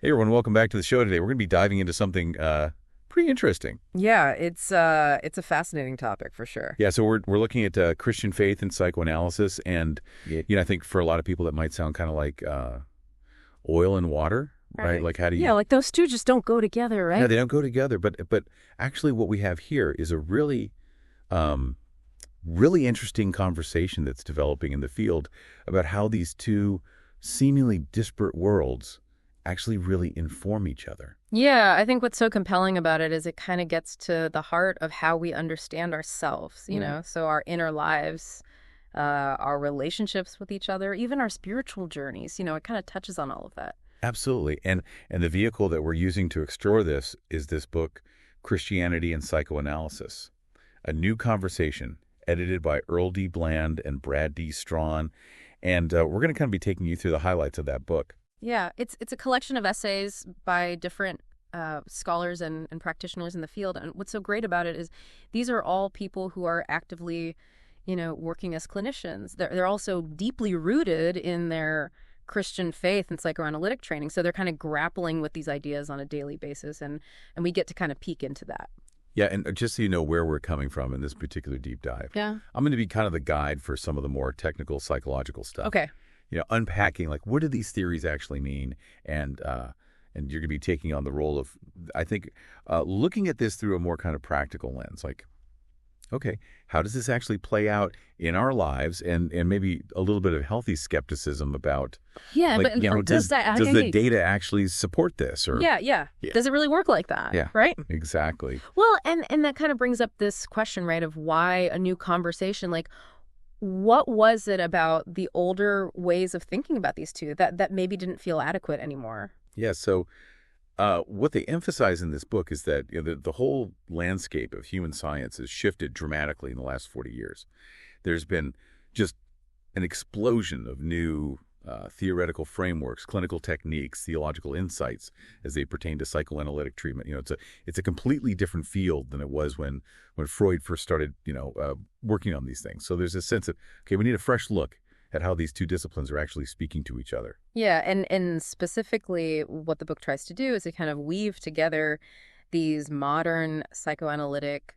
Hey everyone, welcome back to the show today. We're going to be diving into something pretty interesting. Yeah, it's a fascinating topic for sure. Yeah, so we're looking at Christian faith and psychoanalysis, and I think for a lot of people that might sound kind of like oil and water, right? Like how do you? Yeah, like those two just don't go together, right? No, they don't go together. But actually, what we have here is a really interesting conversation that's developing in the field about how these two seemingly disparate worlds actually really inform each other. Yeah, I think what's so compelling about it is it kind of gets to the heart of how we understand ourselves, you know, so our inner lives, our relationships with each other, even our spiritual journeys, it kind of touches on all of that. Absolutely. And the vehicle that we're using to explore this is this book, Christianity and Psychoanalysis, a new conversation edited by Earl D. Bland and Brad D. Strawn. And we're going to kind of be taking you through the highlights of that book. Yeah, it's a collection of essays by different scholars and practitioners in the field. And what's so great about it is these are all people who are actively, working as clinicians. They're also deeply rooted in their Christian faith and psychoanalytic training. So they're kind of grappling with these ideas on a daily basis. And we get to kind of peek into that. Yeah, and just so you know where we're coming from in this particular deep dive, yeah, I'm going to be kind of the guide for some of the more technical psychological stuff. Okay. Unpacking, like, what do these theories actually mean? And you're going to be taking on the role of, I think, looking at this through a more kind of practical lens. Like, okay, how does this actually play out in our lives? And maybe a little bit of healthy skepticism about, does the data actually support this? Or Yeah. Does it really work like that? Yeah, right? Exactly. Well, and that kind of brings up this question, right, of why a new conversation, like, what was it about the older ways of thinking about these two that maybe didn't feel adequate anymore? Yeah, so what they emphasize in this book is that the whole landscape of human science has shifted dramatically in the last 40 years. There's been just an explosion of new theoretical frameworks, clinical techniques, theological insights as they pertain to psychoanalytic treatment. It's a completely different field than it was when Freud first started, working on these things. So there's a sense of, okay, we need a fresh look at how these two disciplines are actually speaking to each other. Yeah, and specifically what the book tries to do is to kind of weave together these modern psychoanalytic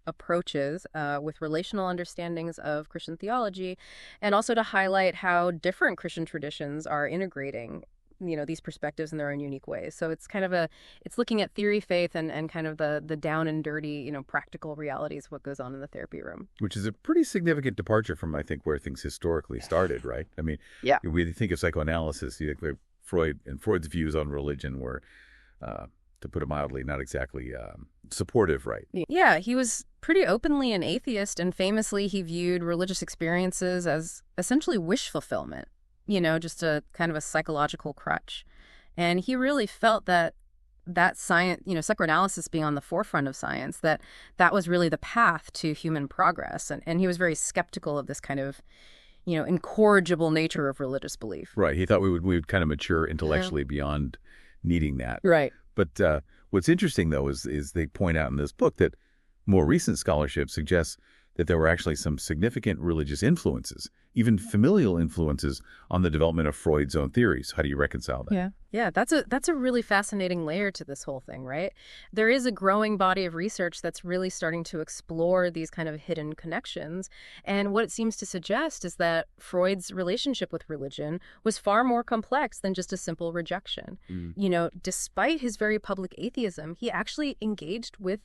approaches with relational understandings of Christian theology, and also to highlight how different Christian traditions are integrating these perspectives in their own unique ways. So it's kind of it's looking at theory, faith, and kind of the down and dirty, practical realities of what goes on in the therapy room. Which is a pretty significant departure from, I think, where things historically started, right? I mean, yeah. We think of psychoanalysis, you think Freud and Freud's views on religion were, to put it mildly, not exactly supportive, right? Yeah, he was pretty openly an atheist, and famously he viewed religious experiences as essentially wish fulfillment. Just a kind of a psychological crutch. And he really felt that science, psychoanalysis being on the forefront of science, that was really the path to human progress. And he was very skeptical of this kind of, incorrigible nature of religious belief. Right. He thought we would kind of mature intellectually beyond needing that. Right. But what's interesting, though, is they point out in this book that more recent scholarship suggests that there were actually some significant religious influences, even familial influences, on the development of Freud's own theories. How do you reconcile that? Yeah, that's a really fascinating layer to this whole thing, right? There is a growing body of research that's really starting to explore these kind of hidden connections. And what it seems to suggest is that Freud's relationship with religion was far more complex than just a simple rejection. Despite his very public atheism, he actually engaged with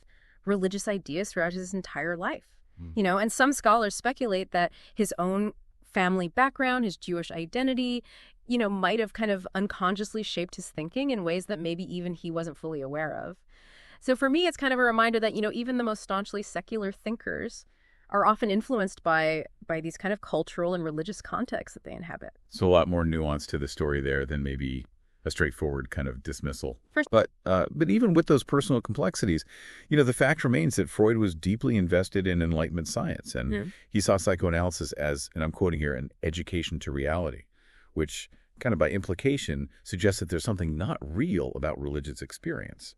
religious ideas throughout his entire life. And some scholars speculate that his own family background, his Jewish identity, might have kind of unconsciously shaped his thinking in ways that maybe even he wasn't fully aware of. So for me, it's kind of a reminder that, even the most staunchly secular thinkers are often influenced by these kind of cultural and religious contexts that they inhabit. So a lot more nuance to the story there than maybe a straightforward kind of dismissal. But even with those personal complexities, the fact remains that Freud was deeply invested in Enlightenment science, and he saw psychoanalysis as, and I'm quoting here, an education to reality, which kind of by implication suggests that there's something not real about religious experience.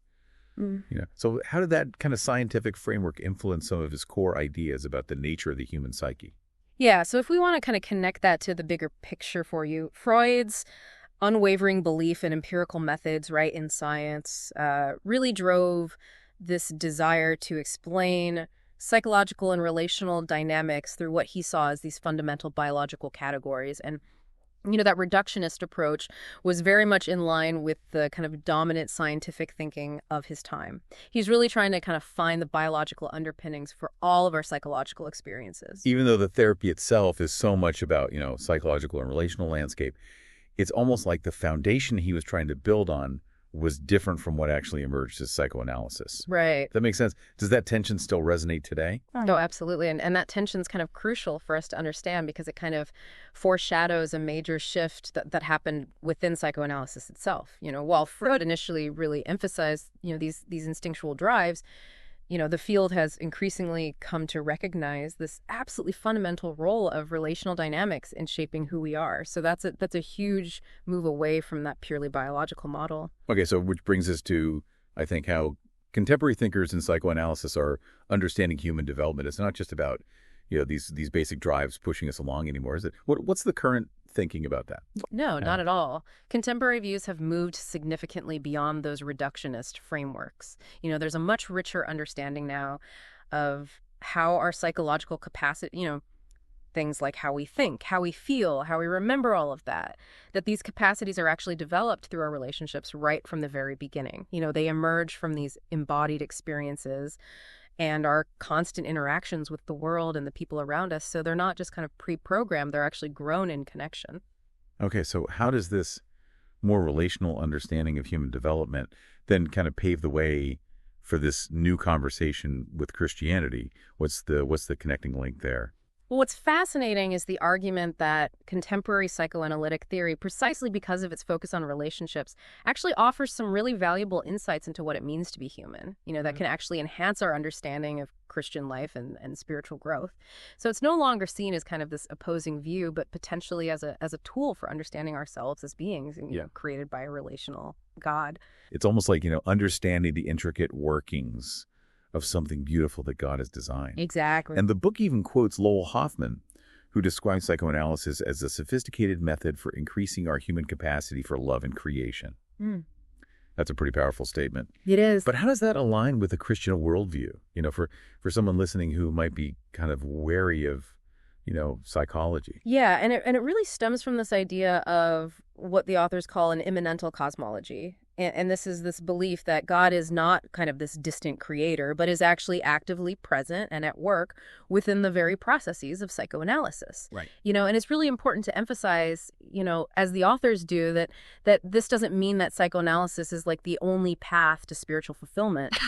So how did that kind of scientific framework influence some of his core ideas about the nature of the human psyche? Yeah, so if we want to kind of connect that to the bigger picture for you, Freud's unwavering belief in empirical methods, right, in science, really drove this desire to explain psychological and relational dynamics through what he saw as these fundamental biological categories. And that reductionist approach was very much in line with the kind of dominant scientific thinking of his time. He's really trying to kind of find the biological underpinnings for all of our psychological experiences. Even though the therapy itself is so much about, psychological and relational landscape, it's almost like the foundation he was trying to build on was different from what actually emerged as psychoanalysis. Right. That makes sense. Does that tension still resonate today? No, absolutely. And that tension's kind of crucial for us to understand because it kind of foreshadows a major shift that happened within psychoanalysis itself. While Freud initially really emphasized, these instinctual drives, the field has increasingly come to recognize this absolutely fundamental role of relational dynamics in shaping who we are. So that's a huge move away from that purely biological model. Okay, so which brings us to, I think, how contemporary thinkers in psychoanalysis are understanding human development. It's not just about, these basic drives pushing us along anymore, is it? What's the current thinking about that? No, not at all. Contemporary views have moved significantly beyond those reductionist frameworks. There's a much richer understanding now of how our psychological capacity, things like how we think, how we feel, how we remember all of that these capacities are actually developed through our relationships right from the very beginning. They emerge from these embodied experiences and our constant interactions with the world and the people around us. So they're not just kind of pre-programmed, they're actually grown in connection. Okay, so how does this more relational understanding of human development then kind of pave the way for this new conversation with Christianity? What's the connecting link there? Well, what's fascinating is the argument that contemporary psychoanalytic theory, precisely because of its focus on relationships, actually offers some really valuable insights into what it means to be human, that can actually enhance our understanding of Christian life and spiritual growth. So it's no longer seen as kind of this opposing view, but potentially as a tool for understanding ourselves as beings created by a relational God. It's almost like, understanding the intricate workings of something beautiful that God has designed. Exactly. And the book even quotes Lowell Hoffman, who describes psychoanalysis as a sophisticated method for increasing our human capacity for love and creation. That's a pretty powerful statement. It is. But how does that align with a Christian worldview? For someone listening who might be kind of wary of, psychology. Yeah, and it really stems from this idea of what the authors call an immanental cosmology. And this is this belief that God is not kind of this distant creator, but is actually actively present and at work within the very processes of psychoanalysis. Right. And it's really important to emphasize, as the authors do, that this doesn't mean that psychoanalysis is like the only path to spiritual fulfillment,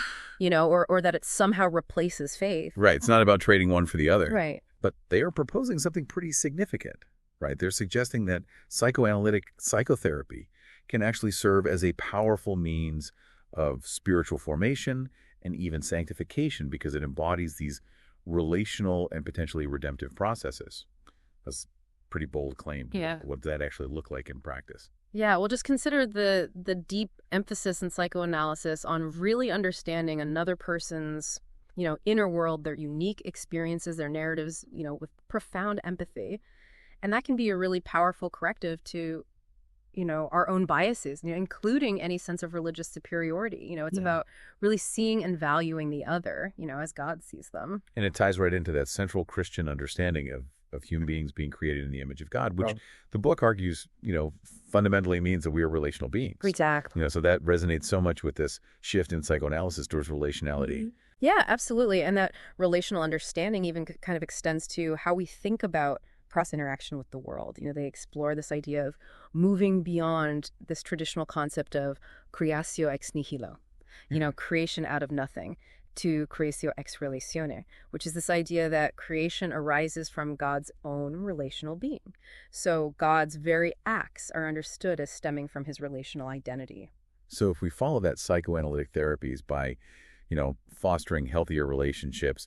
or that it somehow replaces faith. Right. It's not about trading one for the other. Right. But they are proposing something pretty significant, right? They're suggesting that psychoanalytic psychotherapy can actually serve as a powerful means of spiritual formation and even sanctification because it embodies these relational and potentially redemptive processes. That's a pretty bold claim. Yeah. What does that actually look like in practice? Yeah, well, just consider the deep emphasis in psychoanalysis on really understanding another person's inner world, their unique experiences, their narratives, with profound empathy. And that can be a really powerful corrective to, our own biases, including any sense of religious superiority. It's about really seeing and valuing the other, as God sees them. And it ties right into that central Christian understanding of human beings being created in the image of God, which the book argues, fundamentally means that we are relational beings. Exactly. So that resonates so much with this shift in psychoanalysis towards relationality. Mm-hmm. Yeah, absolutely. And that relational understanding even kind of extends to how we think about cross interaction with the world. They explore this idea of moving beyond this traditional concept of creatio ex nihilo, creation out of nothing, to creatio ex relatione, which is this idea that creation arises from God's own relational being. So God's very acts are understood as stemming from his relational identity. So if we follow that psychoanalytic therapies by fostering healthier relationships,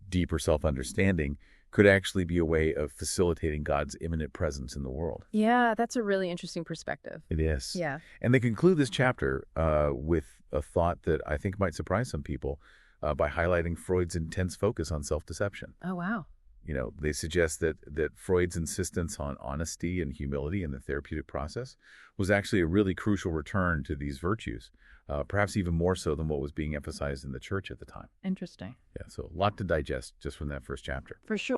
deeper self-understanding, could actually be a way of facilitating God's immanent presence in the world. Yeah, that's a really interesting perspective. It is. Yeah. And they conclude this chapter with a thought that I think might surprise some people by highlighting Freud's intense focus on self-deception. Oh, wow. They suggest that Freud's insistence on honesty and humility in the therapeutic process was actually a really crucial return to these virtues, perhaps even more so than what was being emphasized in the church at the time. Interesting. Yeah, so a lot to digest just from that first chapter. For sure.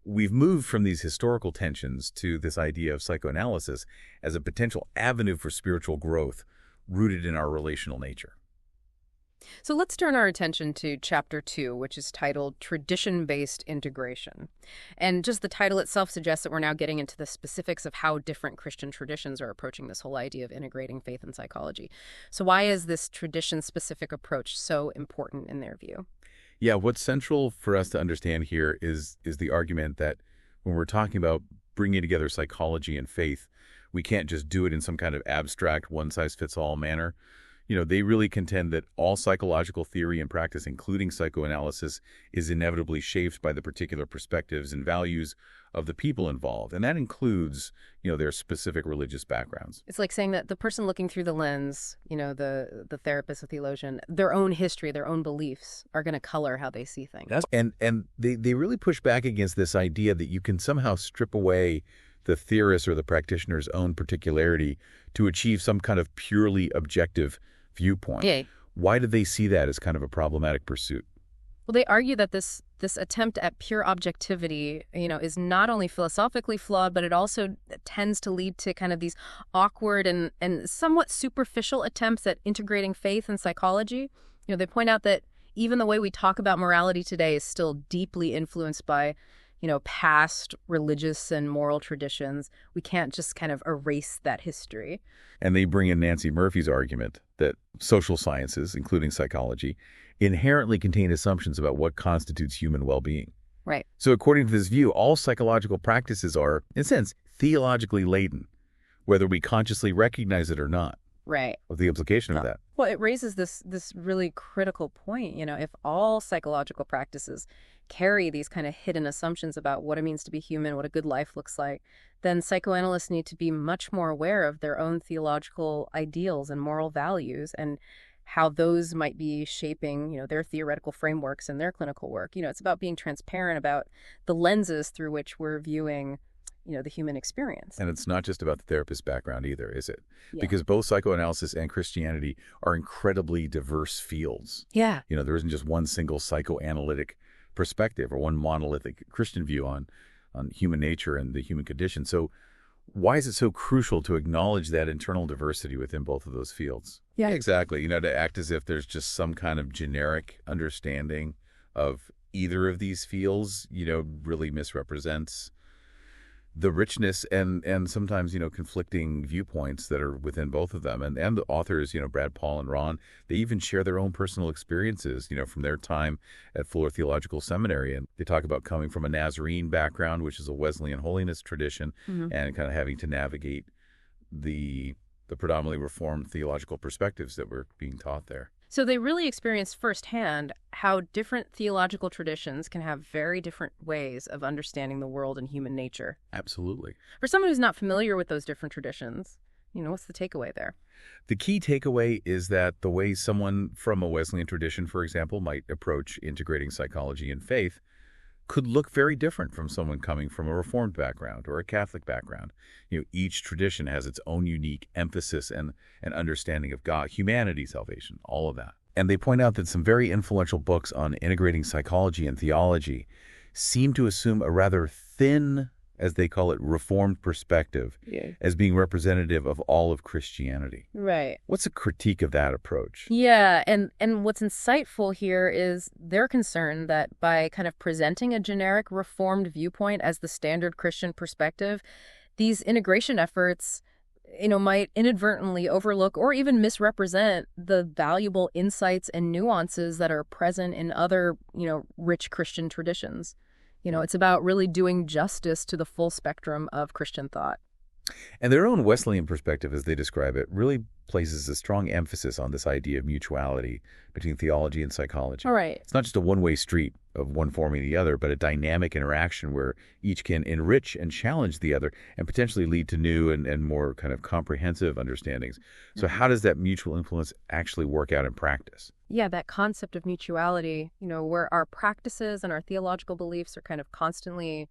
We've moved from these historical tensions to this idea of psychoanalysis as a potential avenue for spiritual growth rooted in our relational nature. So let's turn our attention to Chapter 2, which is titled Tradition-Based Integration. And just the title itself suggests that we're now getting into the specifics of how different Christian traditions are approaching this whole idea of integrating faith and psychology. So why is this tradition-specific approach so important in their view? Yeah, what's central for us to understand here is the argument that when we're talking about bringing together psychology and faith, we can't just do it in some kind of abstract, one-size-fits-all manner. They really contend that all psychological theory and practice, including psychoanalysis, is inevitably shaped by the particular perspectives and values of the people involved. And that includes, their specific religious backgrounds. It's like saying that the person looking through the lens, the therapist, the theologian, their own history, their own beliefs are going to color how they see things. And they really push back against this idea that you can somehow strip away the theorist or the practitioner's own particularity to achieve some kind of purely objective viewpoint. Yeah. Why do they see that as kind of a problematic pursuit? Well, they argue that this attempt at pure objectivity, is not only philosophically flawed, but it also tends to lead to kind of these awkward and somewhat superficial attempts at integrating faith and psychology. They point out that even the way we talk about morality today is still deeply influenced by past religious and moral traditions. We can't just kind of erase that history. And they bring in Nancy Murphy's argument that social sciences, including psychology, inherently contain assumptions about what constitutes human well-being. Right. So according to this view, all psychological practices are, in a sense, theologically laden, whether we consciously recognize it or not. Right. What's the implication of that? Well, it raises this really critical point. If all psychological practices carry these kind of hidden assumptions about what it means to be human, what a good life looks like, then psychoanalysts need to be much more aware of their own theological ideals and moral values and how those might be shaping, their theoretical frameworks and their clinical work. It's about being transparent about the lenses through which we're viewing the human experience. And it's not just about the therapist's background either, is it? Yeah. Because both psychoanalysis and Christianity are incredibly diverse fields. Yeah. There isn't just one single psychoanalytic perspective or one monolithic Christian view on human nature and the human condition. So why is it so crucial to acknowledge that internal diversity within both of those fields? Yeah, exactly. To act as if there's just some kind of generic understanding of either of these fields, really misrepresents the richness and sometimes, conflicting viewpoints that are within both of them. And the authors, Brad, Paul, and Ron, they even share their own personal experiences, from their time at Fuller Theological Seminary. And they talk about coming from a Nazarene background, which is a Wesleyan holiness tradition, and kind of having to navigate the predominantly Reformed theological perspectives that were being taught there. So they really experienced firsthand how different theological traditions can have very different ways of understanding the world and human nature. Absolutely. For someone who's not familiar with those different traditions, what's the takeaway there? The key takeaway is that the way someone from a Wesleyan tradition, for example, might approach integrating psychology and faith could look very different from someone coming from a Reformed background or a Catholic background. Each tradition has its own unique emphasis and understanding of God, humanity, salvation, all of that. And they point out that some very influential books on integrating psychology and theology seem to assume a rather thin, as they call it, Reformed perspective as being representative of all of Christianity. Right. What's a critique of that approach? Yeah, and what's insightful here is their concern that by kind of presenting a generic Reformed viewpoint as the standard Christian perspective, these integration efforts, might inadvertently overlook or even misrepresent the valuable insights and nuances that are present in other, rich Christian traditions. It's about really doing justice to the full spectrum of Christian thought. And their own Wesleyan perspective, as they describe it, really places a strong emphasis on this idea of mutuality between theology and psychology. All right. It's not just a one-way street of one forming the other, but a dynamic interaction where each can enrich and challenge the other and potentially lead to new and more kind of comprehensive understandings. So how does that mutual influence actually work out in practice? Yeah, that concept of mutuality, where our practices and our theological beliefs are kind of constantly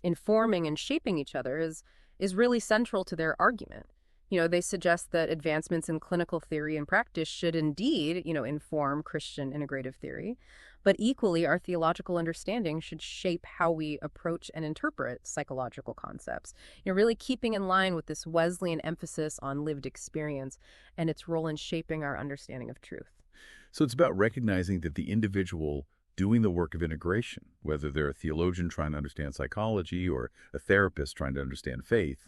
informing and shaping each other is really central to their argument. They suggest that advancements in clinical theory and practice should indeed, inform Christian integrative theory, but equally our theological understanding should shape how we approach and interpret psychological concepts, really keeping in line with this Wesleyan emphasis on lived experience and its role in shaping our understanding of truth. So it's about recognizing that the individual doing the work of integration, whether they're a theologian trying to understand psychology or a therapist trying to understand faith,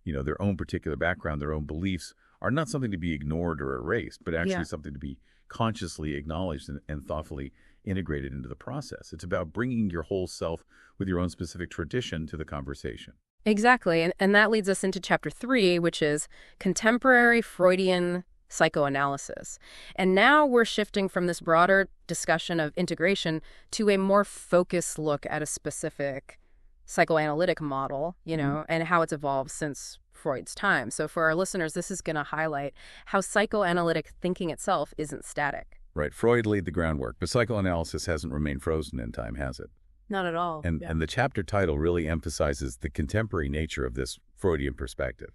their own particular background, their own beliefs are not something to be ignored or erased, but actually something to be consciously acknowledged and thoughtfully integrated into the process. It's about bringing your whole self with your own specific tradition to the conversation. Exactly. And that leads us into chapter 3, which is contemporary Freudian psychoanalysis. And now we're shifting from this broader discussion of integration to a more focused look at a specific psychoanalytic model, and how it's evolved since Freud's time. So for our listeners, this is going to highlight how psychoanalytic thinking itself isn't static. Right. Freud laid the groundwork, but psychoanalysis hasn't remained frozen in time, has it? Not at all. And the chapter title really emphasizes the contemporary nature of this Freudian perspective.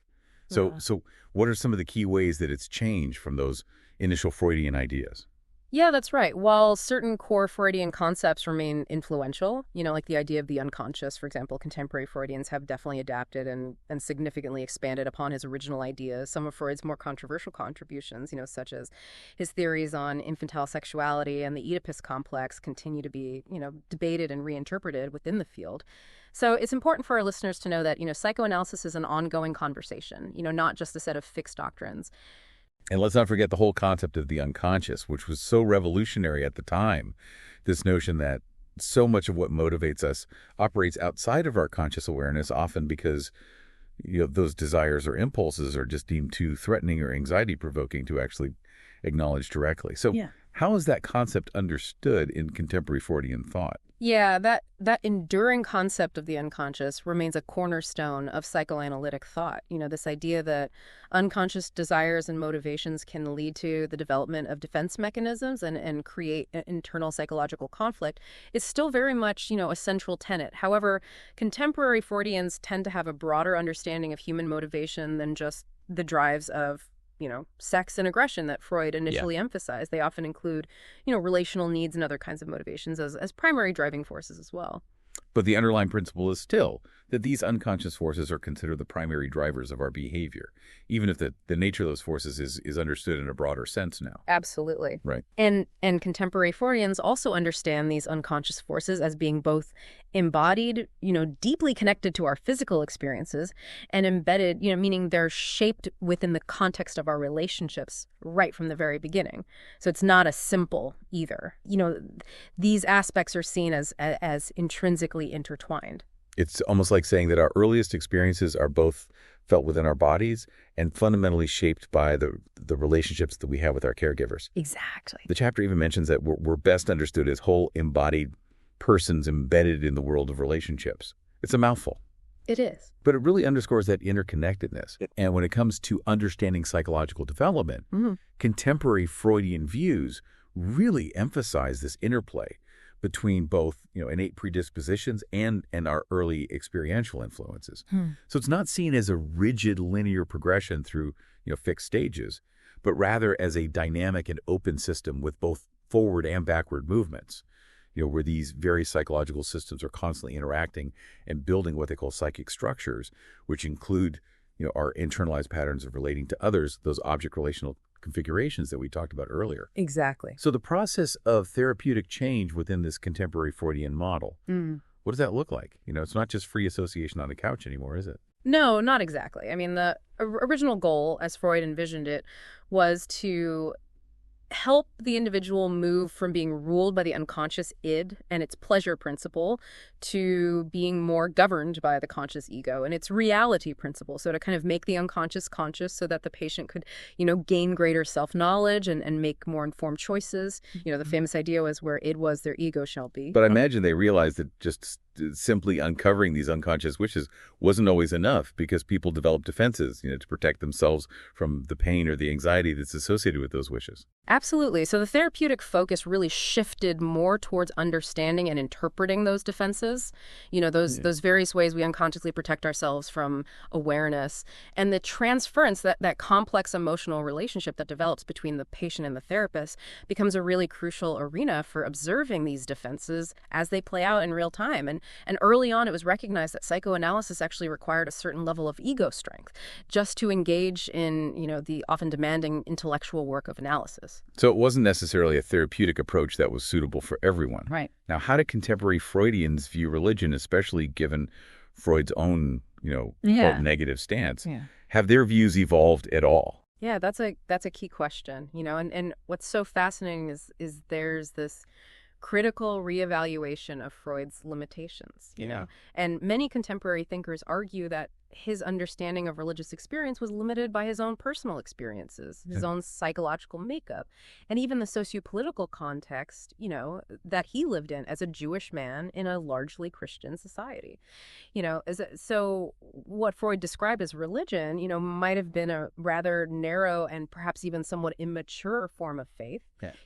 So what are some of the key ways that it's changed from those initial Freudian ideas? Yeah, that's right. While certain core Freudian concepts remain influential, like the idea of the unconscious, for example, contemporary Freudians have definitely adapted and significantly expanded upon his original ideas. Some of Freud's more controversial contributions, such as his theories on infantile sexuality and the Oedipus complex, continue to be, debated and reinterpreted within the field. So it's important for our listeners to know that, psychoanalysis is an ongoing conversation, not just a set of fixed doctrines. And let's not forget the whole concept of the unconscious, which was so revolutionary at the time. This notion that so much of what motivates us operates outside of our conscious awareness, often because those desires or impulses are just deemed too threatening or anxiety-provoking to actually acknowledge directly. So how is that concept understood in contemporary Freudian thought? Yeah, that enduring concept of the unconscious remains a cornerstone of psychoanalytic thought. This idea that unconscious desires and motivations can lead to the development of defense mechanisms and create internal psychological conflict is still very much, a central tenet. However, contemporary Freudians tend to have a broader understanding of human motivation than just the drives of sex and aggression that Freud initially emphasized. They often include, relational needs and other kinds of motivations as primary driving forces as well. But the underlying principle is still that these unconscious forces are considered the primary drivers of our behavior, even if the nature of those forces is understood in a broader sense now. Absolutely. Right. And contemporary Freudians also understand these unconscious forces as being both embodied, deeply connected to our physical experiences, and embedded, meaning they're shaped within the context of our relationships right from the very beginning. So it's not a simple either. These aspects are seen as intrinsically intertwined. It's almost like saying that our earliest experiences are both felt within our bodies and fundamentally shaped by the relationships that we have with our caregivers. Exactly. The chapter even mentions that we're best understood as whole embodied persons embedded in the world of relationships. It's a mouthful. It is. But it really underscores that interconnectedness. And when it comes to understanding psychological development, contemporary Freudian views really emphasize this interplay between both, innate predispositions and our early experiential influences. So it's not seen as a rigid linear progression through, fixed stages, but rather as a dynamic and open system with both forward and backward movements, where these various psychological systems are constantly interacting and building what they call psychic structures, which include, our internalized patterns of relating to others, those object relational configurations that we talked about earlier. Exactly. So the process of therapeutic change within this contemporary Freudian model, what does that look like? It's not just free association on the couch anymore, is it? No, not exactly. I mean, the original goal, as Freud envisioned it, was to help the individual move from being ruled by the unconscious id and its pleasure principle to being more governed by the conscious ego and its reality principle. So to kind of make the unconscious conscious so that the patient could, gain greater self-knowledge and make more informed choices. The famous idea was where id was, their ego shall be. But I imagine they realized that just simply uncovering these unconscious wishes wasn't always enough because people developed defenses, to protect themselves from the pain or the anxiety that's associated with those wishes. Absolutely. So the therapeutic focus really shifted more towards understanding and interpreting those defenses, those various ways we unconsciously protect ourselves from awareness, and the transference, that complex emotional relationship that develops between the patient and the therapist becomes a really crucial arena for observing these defenses as they play out in real time. And early on, it was recognized that psychoanalysis actually required a certain level of ego strength just to engage in, the often demanding intellectual work of analysis. So it wasn't necessarily a therapeutic approach that was suitable for everyone. Right. Now, how did contemporary Freudians view religion, especially given Freud's own, quote, negative stance? Yeah. Have their views evolved at all? Yeah, that's a key question, and what's so fascinating is there's this critical reevaluation of Freud's limitations, and many contemporary thinkers argue that his understanding of religious experience was limited by his own personal experiences, his own psychological makeup, and even the sociopolitical context, that he lived in as a Jewish man in a largely Christian society. So what Freud described as religion, might have been a rather narrow and perhaps even somewhat immature form of faith,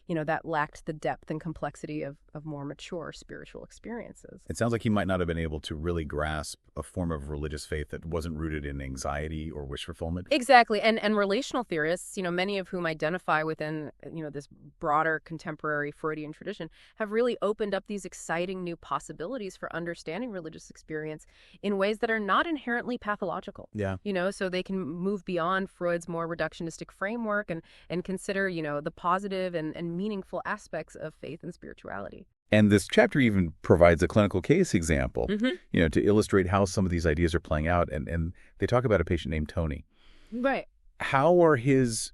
that lacked the depth and complexity of more mature spiritual experiences. It sounds like he might not have been able to really grasp a form of religious faith that wasn't rooted in anxiety or wish fulfillment. Exactly. And relational theorists, many of whom identify within, this broader contemporary Freudian tradition, have really opened up these exciting new possibilities for understanding religious experience in ways that are not inherently pathological. Yeah. So they can move beyond Freud's more reductionistic framework and consider, the positive and meaningful aspects of faith and spirituality. And this chapter even provides a clinical case example, to illustrate how some of these ideas are playing out. And they talk about a patient named Tony. Right. How are his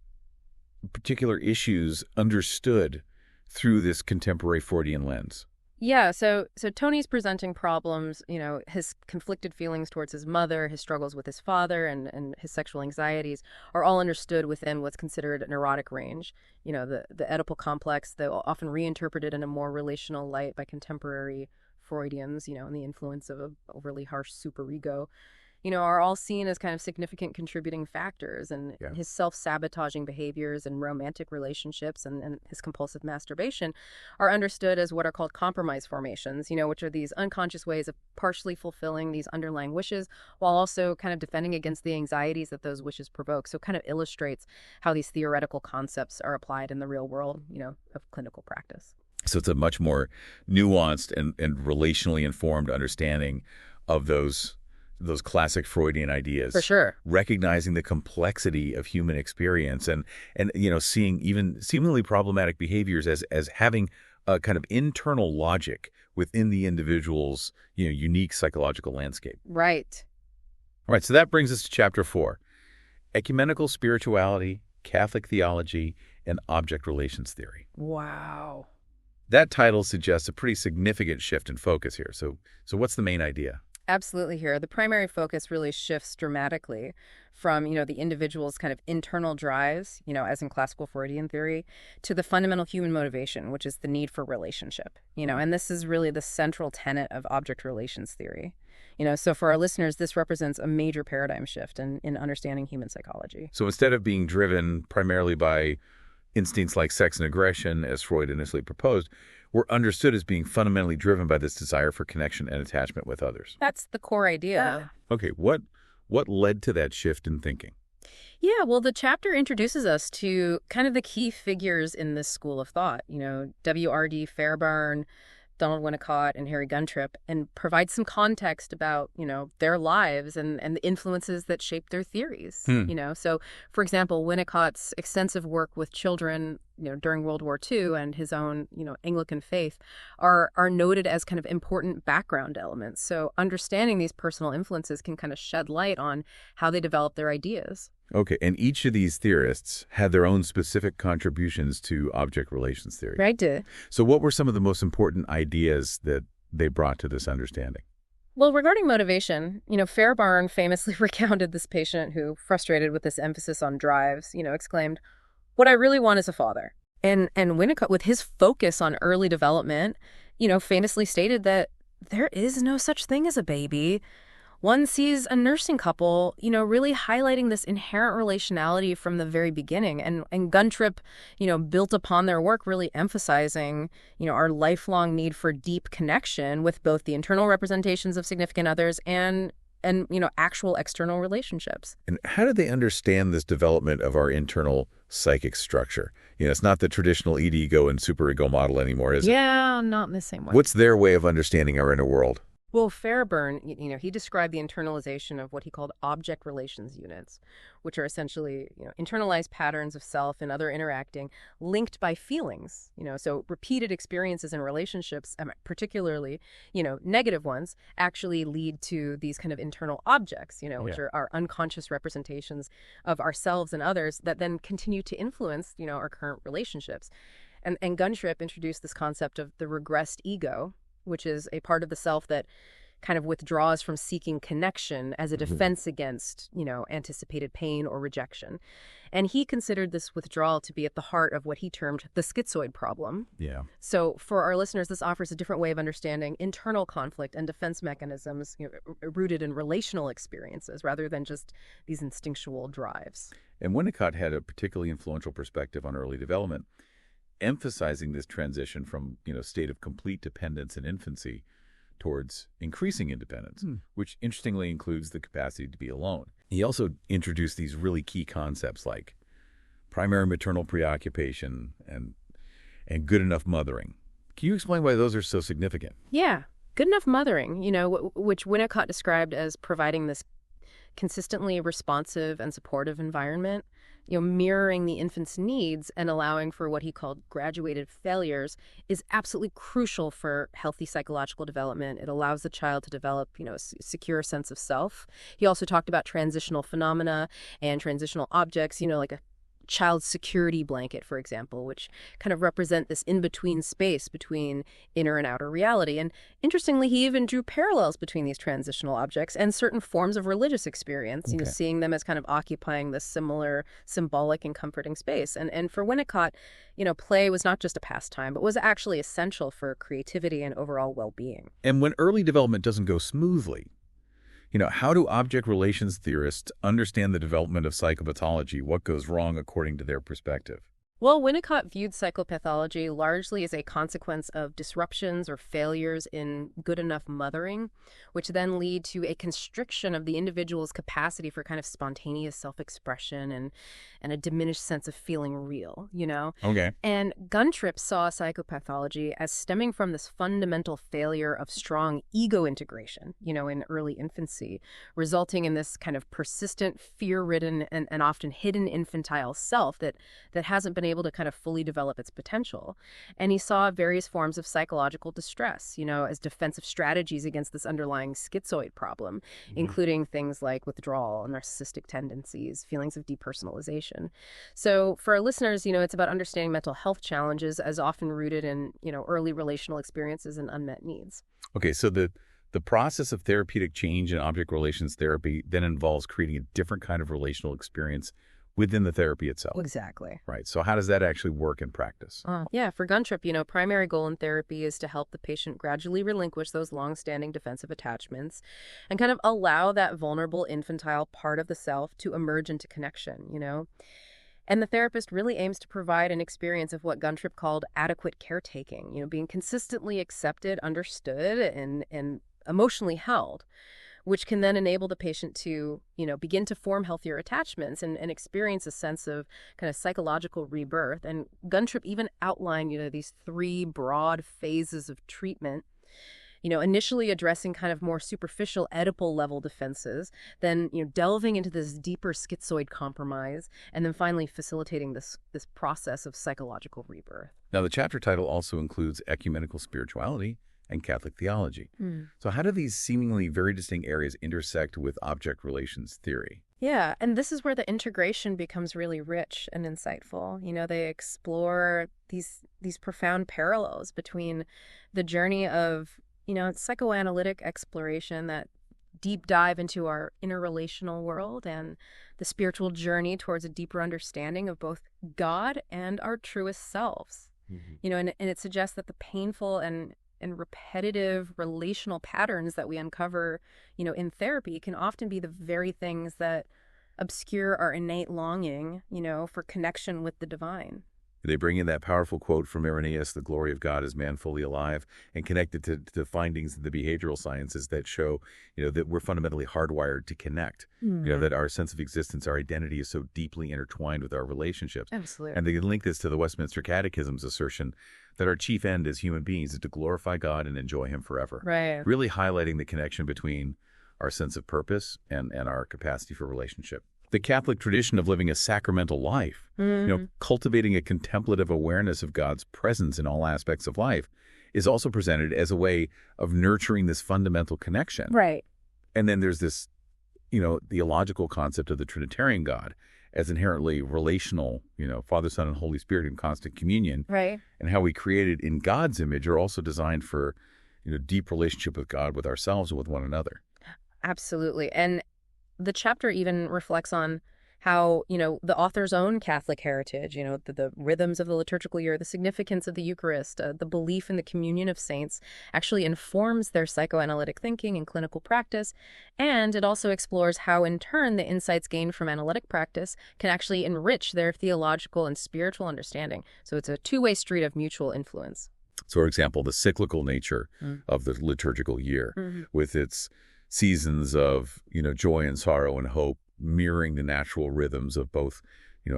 particular issues understood through this contemporary Freudian lens? Yeah, so Tony's presenting problems, his conflicted feelings towards his mother, his struggles with his father, and his sexual anxieties are all understood within what's considered an erotic range. The Oedipal complex, though often reinterpreted in a more relational light by contemporary Freudians, and the influence of an overly harsh superego, are all seen as kind of significant contributing factors. And his self-sabotaging behaviors and romantic relationships and his compulsive masturbation are understood as what are called compromise formations, which are these unconscious ways of partially fulfilling these underlying wishes while also kind of defending against the anxieties that those wishes provoke. So it kind of illustrates how these theoretical concepts are applied in the real world, of clinical practice. So it's a much more nuanced and relationally informed understanding of those classic Freudian ideas. For sure. Recognizing the complexity of human experience and seeing even seemingly problematic behaviors as having a kind of internal logic within the individual's, unique psychological landscape. Right. All right, so that brings us to chapter 4, Ecumenical Spirituality, Catholic Theology, and Object Relations Theory. Wow. That title suggests a pretty significant shift in focus here. So what's the main idea? Absolutely here. The primary focus really shifts dramatically from, the individual's kind of internal drives, as in classical Freudian theory, to the fundamental human motivation, which is the need for relationship, and this is really the central tenet of object relations theory. So for our listeners, this represents a major paradigm shift in understanding human psychology. So instead of being driven primarily by instincts like sex and aggression, as Freud initially proposed, were understood as being fundamentally driven by this desire for connection and attachment with others. That's the core idea. Okay, what led to that shift in thinking? Yeah, well, the chapter introduces us to kind of the key figures in this school of thought, W.R.D. Fairbairn, Donald Winnicott, and Harry Guntrip, and provides some context about, their lives and the influences that shaped their theories. So, for example, Winnicott's extensive work with children, during World War II and his own, Anglican faith are noted as kind of important background elements. So understanding these personal influences can kind of shed light on how they develop their ideas. Okay, and each of these theorists had their own specific contributions to object relations theory. Right. So what were some of the most important ideas that they brought to this understanding? Well, regarding motivation, Fairbairn famously recounted this patient who, frustrated with this emphasis on drives, exclaimed, "What I really want is a father." And Winnicott, with his focus on early development, famously stated that there is no such thing as a baby. One sees a nursing couple, really highlighting this inherent relationality from the very beginning. And Guntrip, built upon their work, really emphasizing, our lifelong need for deep connection with both the internal representations of significant others and actual external relationships. And how do they understand this development of our internal psychic structure? It's not the traditional id-ego and superego model anymore, is it? Yeah, not in the same way. What's their way of understanding our inner world? Well, Fairburn, he described the internalization of what he called object relations units, which are essentially, internalized patterns of self and other interacting linked by feelings, so repeated experiences in relationships, particularly, negative ones, actually lead to these kind of internal objects, which are our unconscious representations of ourselves and others that then continue to influence, our current relationships. And Guntrip introduced this concept of the regressed ego, which is a part of the self that kind of withdraws from seeking connection as a defense against, anticipated pain or rejection. And he considered this withdrawal to be at the heart of what he termed the schizoid problem. Yeah. So for our listeners, this offers a different way of understanding internal conflict and defense mechanisms rooted in relational experiences rather than just these instinctual drives. And Winnicott had a particularly influential perspective on early development, emphasizing this transition from, state of complete dependence in infancy towards increasing independence, which interestingly includes the capacity to be alone. He also introduced these really key concepts like primary maternal preoccupation and good enough mothering. Can you explain why those are so significant? Yeah. Good enough mothering, which Winnicott described as providing this consistently responsive and supportive environment, mirroring the infant's needs and allowing for what he called graduated failures is absolutely crucial for healthy psychological development. It allows the child to develop, a secure sense of self. He also talked about transitional phenomena and transitional objects, like a child's security blanket, for example, which kind of represent this in-between space between inner and outer reality. And interestingly, he even drew parallels between these transitional objects and certain forms of religious experience, seeing them as kind of occupying this similar symbolic and comforting space. And for Winnicott, play was not just a pastime, but was actually essential for creativity and overall well-being. And when early development doesn't go smoothly, how do object relations theorists understand the development of psychopathology? What goes wrong according to their perspective? Well, Winnicott viewed psychopathology largely as a consequence of disruptions or failures in good enough mothering, which then lead to a constriction of the individual's capacity for kind of spontaneous self-expression and a diminished sense of feeling real, Okay. And Guntrip saw psychopathology as stemming from this fundamental failure of strong ego integration, in early infancy, resulting in this kind of persistent, fear-ridden, and often hidden infantile self that hasn't been able to kind of fully develop its potential. And he saw various forms of psychological distress, as defensive strategies against this underlying schizoid problem, including things like withdrawal, narcissistic tendencies, feelings of depersonalization. So for our listeners, it's about understanding mental health challenges as often rooted in, early relational experiences and unmet needs. Okay, so the process of therapeutic change in object relations therapy then involves creating a different kind of relational experience within the therapy itself. Exactly. Right. So how does that actually work in practice? Yeah, for Guntrip, primary goal in therapy is to help the patient gradually relinquish those long-standing defensive attachments and kind of allow that vulnerable infantile part of the self to emerge into connection, And the therapist really aims to provide an experience of what Guntrip called adequate caretaking, being consistently accepted, understood, and emotionally held, which can then enable the patient to, begin to form healthier attachments and experience a sense of kind of psychological rebirth. And Guntrip even outlined, these three broad phases of treatment, initially addressing kind of more superficial Oedipal level defenses, then, delving into this deeper schizoid compromise, and then finally facilitating this process of psychological rebirth. Now, the chapter title also includes ecumenical spirituality and Catholic theology. So how do these seemingly very distinct areas intersect with object relations theory? Yeah, and this is where the integration becomes really rich and insightful. They explore these profound parallels between the journey of, psychoanalytic exploration, that deep dive into our interrelational world, and the spiritual journey towards a deeper understanding of both God and our truest selves. And it suggests that the painful and and repetitive relational patterns that we uncover, in therapy can often be the very things that obscure our innate longing, for connection with the divine. They bring in that powerful quote from Irenaeus, "The glory of God is man fully alive," and connect it to findings of the behavioral sciences that show, that we're fundamentally hardwired to connect. That our sense of existence, our identity is so deeply intertwined with our relationships. Absolutely. And they can link this to the Westminster Catechism's assertion that our chief end as human beings is to glorify God and enjoy him forever. Right. Really highlighting the connection between our sense of purpose and our capacity for relationship. The Catholic tradition of living a sacramental life, cultivating a contemplative awareness of God's presence in all aspects of life, is also presented as a way of nurturing this fundamental connection. Right. And then there's this, theological concept of the Trinitarian God as inherently relational, Father, Son, and Holy Spirit in constant communion. Right. And how we created in God's image are also designed for, deep relationship with God, with ourselves, and with one another. Absolutely. And the chapter even reflects on how, the author's own Catholic heritage, the rhythms of the liturgical year, the significance of the Eucharist, the belief in the communion of saints actually informs their psychoanalytic thinking and clinical practice. And it also explores how, in turn, the insights gained from analytic practice can actually enrich their theological and spiritual understanding. So it's a two-way street of mutual influence. So, for example, the cyclical nature of the liturgical year with its seasons of, joy and sorrow and hope, mirroring the natural rhythms of both,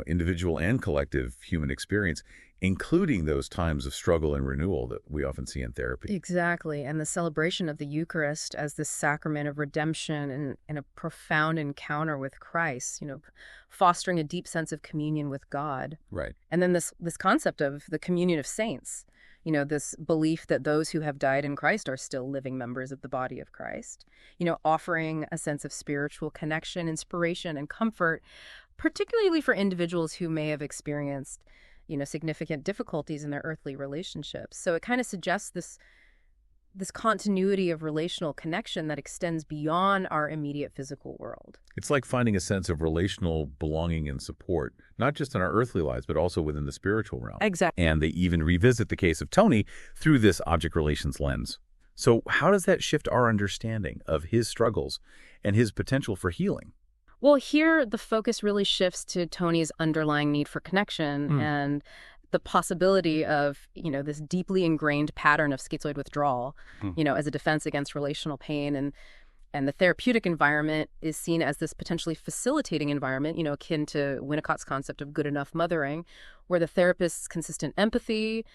individual and collective human experience, including those times of struggle and renewal that we often see in therapy. Exactly. And the celebration of the Eucharist as this sacrament of redemption and a profound encounter with Christ, fostering a deep sense of communion with God. Right. And then this concept of the communion of saints, this belief that those who have died in Christ are still living members of the body of Christ, offering a sense of spiritual connection, inspiration, and comfort, particularly for individuals who may have experienced, significant difficulties in their earthly relationships. So it kind of suggests this continuity of relational connection that extends beyond our immediate physical world. It's like finding a sense of relational belonging and support, not just in our earthly lives, but also within the spiritual realm. Exactly. And they even revisit the case of Tony through this object relations lens. So how does that shift our understanding of his struggles and his potential for healing? Well, here the focus really shifts to Tony's underlying need for connection and the possibility of, this deeply ingrained pattern of schizoid withdrawal, as a defense against relational pain. And the therapeutic environment is seen as this potentially facilitating environment, akin to Winnicott's concept of good enough mothering, where the therapist's consistent empathy,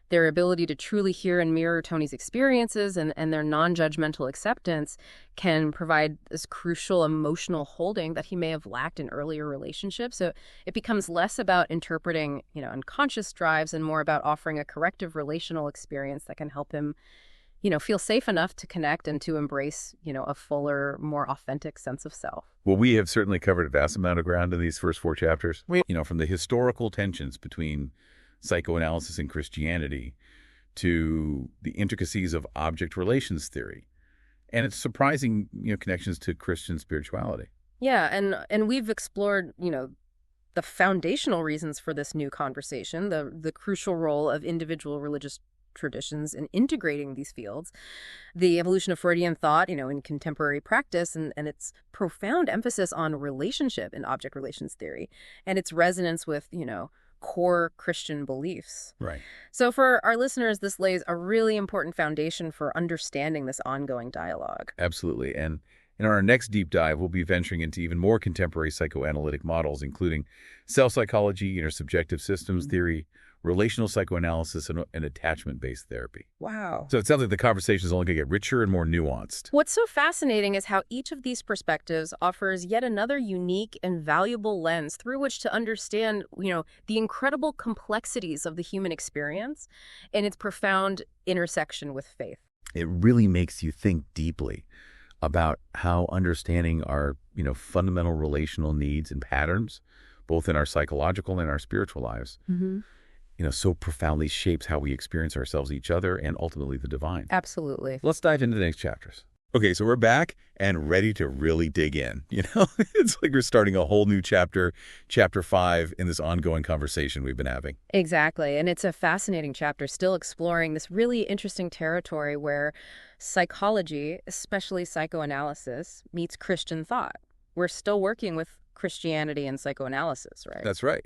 their ability to truly hear and mirror Tony's experiences, and their non-judgmental acceptance can provide this crucial emotional holding that he may have lacked in earlier relationships. So it becomes less about interpreting, unconscious drives and more about offering a corrective relational experience that can help him, feel safe enough to connect and to embrace, a fuller, more authentic sense of self. Well, we have certainly covered a vast amount of ground in these first 4 chapters. From the historical tensions between psychoanalysis and Christianity to the intricacies of object relations theory and its surprising, connections to Christian spirituality. Yeah, and we've explored, the foundational reasons for this new conversation, the crucial role of individual religious traditions in integrating these fields, the evolution of Freudian thought, in contemporary practice, and its profound emphasis on relationship in object relations theory, and its resonance with, core Christian beliefs. Right. So for our listeners, this lays a really important foundation for understanding this ongoing dialogue. Absolutely. And in our next deep dive, we'll be venturing into even more contemporary psychoanalytic models, including self-psychology, intersubjective systems theory, relational psychoanalysis, and attachment-based therapy. Wow. So it sounds like the conversation is only going to get richer and more nuanced. What's so fascinating is how each of these perspectives offers yet another unique and valuable lens through which to understand, the incredible complexities of the human experience and its profound intersection with faith. It really makes you think deeply about how understanding our, fundamental relational needs and patterns, both in our psychological and our spiritual lives, so profoundly shapes how we experience ourselves, each other, and ultimately the divine. Absolutely. Let's dive into the next chapters. Okay, so we're back and ready to really dig in. It's like we're starting a whole new chapter, chapter 5, in this ongoing conversation we've been having. Exactly. And it's a fascinating chapter, still exploring this really interesting territory where psychology, especially psychoanalysis, meets Christian thought. We're still working with Christianity and psychoanalysis, right? That's right.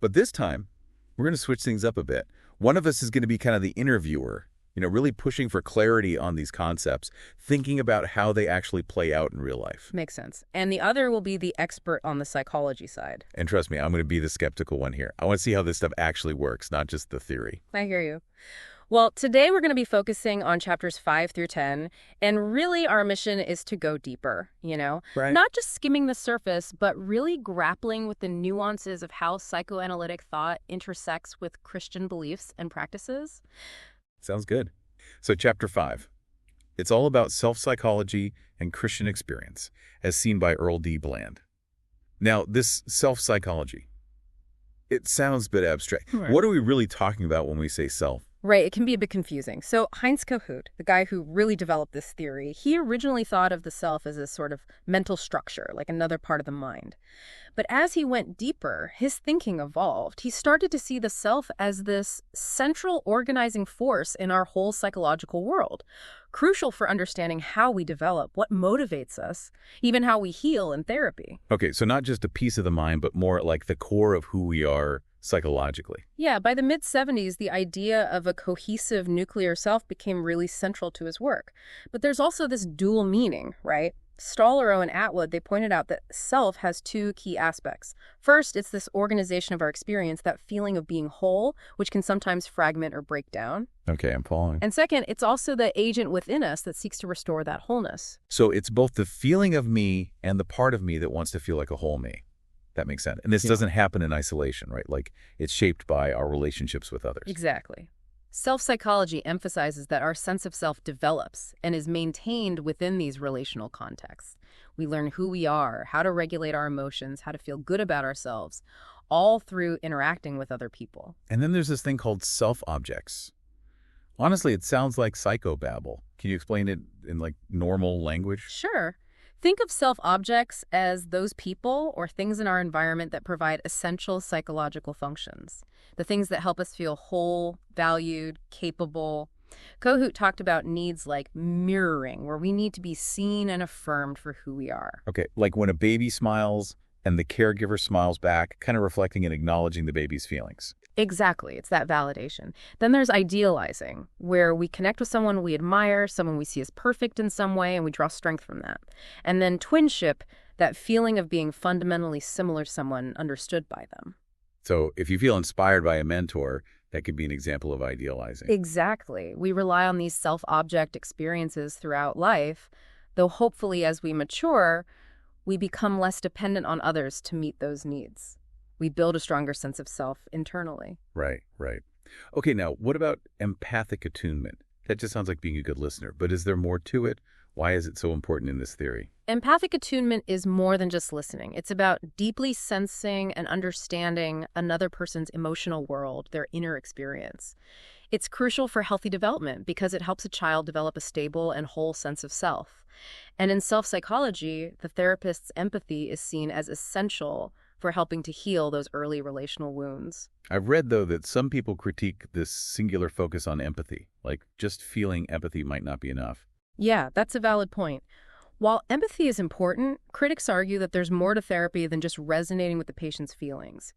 But this time, we're going to switch things up a bit. One of us is going to be kind of the interviewer, really pushing for clarity on these concepts, thinking about how they actually play out in real life. Makes sense. And the other will be the expert on the psychology side. And trust me, I'm going to be the skeptical one here. I want to see how this stuff actually works, not just the theory. I hear you. Well, today we're going to be focusing on chapters 5 through 10, and really our mission is to go deeper, Right. Not just skimming the surface, but really grappling with the nuances of how psychoanalytic thought intersects with Christian beliefs and practices. Sounds good. So chapter 5. It's all about self-psychology and Christian experience, as seen by Earl D. Bland. Now, this self-psychology, it sounds a bit abstract. Right. What are we really talking about when we say self? Right, it can be a bit confusing. So Heinz Kohut, the guy who really developed this theory, he originally thought of the self as a sort of mental structure, like another part of the mind. But as he went deeper, his thinking evolved. He started to see the self as this central organizing force in our whole psychological world, crucial for understanding how we develop, what motivates us, even how we heal in therapy. Okay, so not just a piece of the mind, but more like the core of who we are psychologically. Yeah, by the mid-70s, the idea of a cohesive nuclear self became really central to his work. But there's also this dual meaning, right? Stallero and Atwood, they pointed out that self has two key aspects. First, it's this organization of our experience, that feeling of being whole, which can sometimes fragment or break down. Okay, I'm following. And second, it's also the agent within us that seeks to restore that wholeness. So it's both the feeling of me and the part of me that wants to feel like a whole me. That makes sense. And this doesn't happen in isolation, right? Like, it's shaped by our relationships with others. Exactly. Self-psychology emphasizes that our sense of self develops and is maintained within these relational contexts. We learn who we are, how to regulate our emotions, how to feel good about ourselves, all through interacting with other people. And then there's this thing called self-objects. Honestly, it sounds like psychobabble. Can you explain it in, normal language? Sure. Think of self-objects as those people or things in our environment that provide essential psychological functions, the things that help us feel whole, valued, capable. Kohut talked about needs like mirroring, where we need to be seen and affirmed for who we are. Okay, like when a baby smiles and the caregiver smiles back, kind of reflecting and acknowledging the baby's feelings. Exactly. It's that validation. Then there's idealizing, where we connect with someone we admire, someone we see as perfect in some way, and we draw strength from that. And then twinship, that feeling of being fundamentally similar to someone understood by them. So if you feel inspired by a mentor, that could be an example of idealizing. Exactly. We rely on these self-object experiences throughout life, though hopefully as we mature, we become less dependent on others to meet those needs. We build a stronger sense of self internally. Right. Okay, now, what about empathic attunement? That just sounds like being a good listener, but is there more to it? Why is it so important in this theory? Empathic attunement is more than just listening. It's about deeply sensing and understanding another person's emotional world, their inner experience. It's crucial for healthy development because it helps a child develop a stable and whole sense of self. And in self-psychology, the therapist's empathy is seen as essential for helping to heal those early relational wounds. I've read, though, that some people critique this singular focus on empathy, like just feeling empathy might not be enough. Yeah, that's a valid point. While empathy is important, critics argue that there's more to therapy than just resonating with the patient's feelings.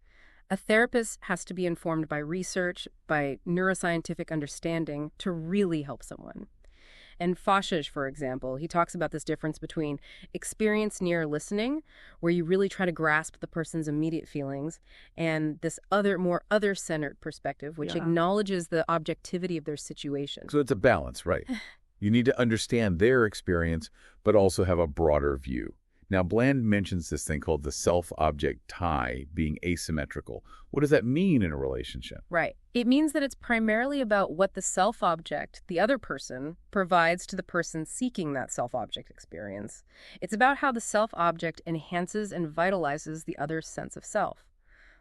A therapist has to be informed by research, by neuroscientific understanding to really help someone. And Foshage, for example, he talks about this difference between experience near listening, where you really try to grasp the person's immediate feelings, and this more other-centered perspective, which acknowledges the objectivity of their situation. So it's a balance, right? You need to understand their experience, but also have a broader view. Now, Bland mentions this thing called the self-object tie being asymmetrical. What does that mean in a relationship? Right. It means that it's primarily about what the self-object, the other person, provides to the person seeking that self-object experience. It's about how the self-object enhances and vitalizes the other's sense of self.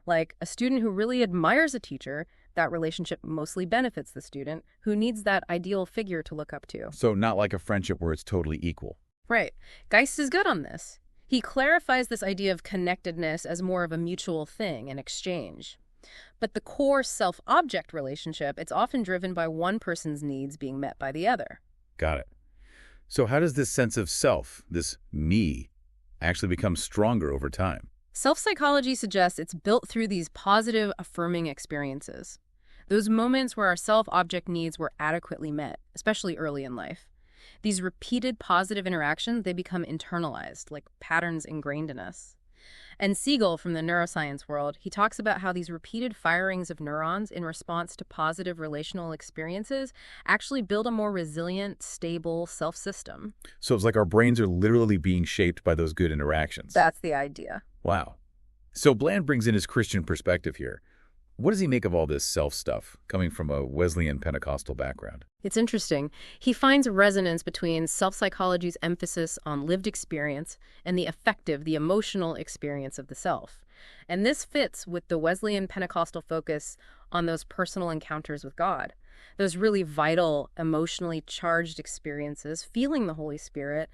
Like a student who really admires a teacher, that relationship mostly benefits the student who needs that ideal figure to look up to. So not like a friendship where it's totally equal. Right. Geist is good on this. He clarifies this idea of connectedness as more of a mutual thing, an exchange. But the core self-object relationship, it's often driven by one person's needs being met by the other. Got it. So how does this sense of self, this me, actually become stronger over time? Self-psychology suggests it's built through these positive, affirming experiences. Those moments where our self-object needs were adequately met, especially early in life. These repeated positive interactions, they become internalized, like patterns ingrained in us. And Siegel, from the neuroscience world, he talks about how these repeated firings of neurons in response to positive relational experiences actually build a more resilient, stable self-system. So it's like our brains are literally being shaped by those good interactions. That's the idea. Wow. So Bland brings in his Christian perspective here. What does he make of all this self stuff, coming from a Wesleyan Pentecostal background? It's interesting. He finds resonance between self-psychology's emphasis on lived experience and the affective, the emotional experience of the self. And this fits with the Wesleyan Pentecostal focus on those personal encounters with God. Those really vital, emotionally charged experiences, feeling the Holy Spirit,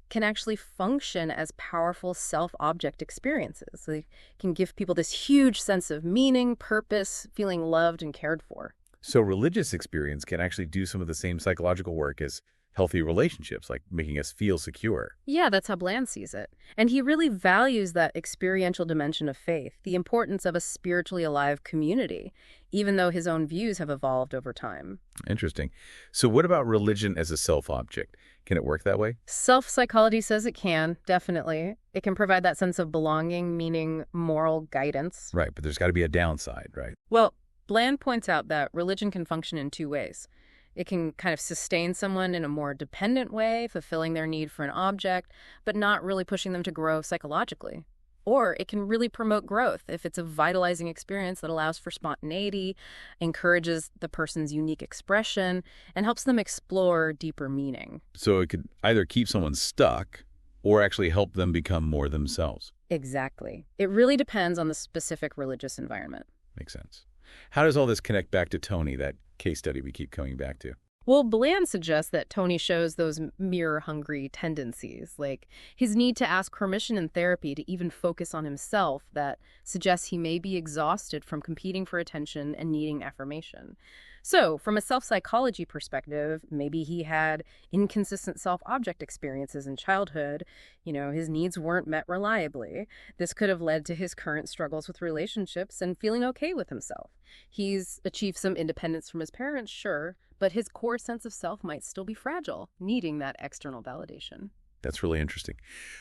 can actually function as powerful self-object experiences. They can give people this huge sense of meaning, purpose, feeling loved and cared for. So religious experience can actually do some of the same psychological work as healthy relationships, like making us feel secure. Yeah, that's how Bland sees it. And he really values that experiential dimension of faith, the importance of a spiritually alive community, even though his own views have evolved over time. Interesting. So what about religion as a self-object? Can it work that way? Self-psychology says it can, definitely. It can provide that sense of belonging, meaning moral guidance. Right, but there's got to be a downside, right? Well, Bland points out that religion can function in two ways. It can kind of sustain someone in a more dependent way, fulfilling their need for an object, but not really pushing them to grow psychologically. Or it can really promote growth if it's a vitalizing experience that allows for spontaneity, encourages the person's unique expression, and helps them explore deeper meaning. So it could either keep someone stuck or actually help them become more themselves. Exactly. It really depends on the specific religious environment. Makes sense. How does all this connect back to Tony, that case study we keep coming back to? Well, Bland suggests that Tony shows those mirror-hungry tendencies, like his need to ask permission in therapy to even focus on himself, that suggests he may be exhausted from competing for attention and needing affirmation. So, from a self-psychology perspective, maybe he had inconsistent self-object experiences in childhood. His needs weren't met reliably. This could have led to his current struggles with relationships and feeling okay with himself. He's achieved some independence from his parents, sure, but his core sense of self might still be fragile, needing that external validation. That's really interesting.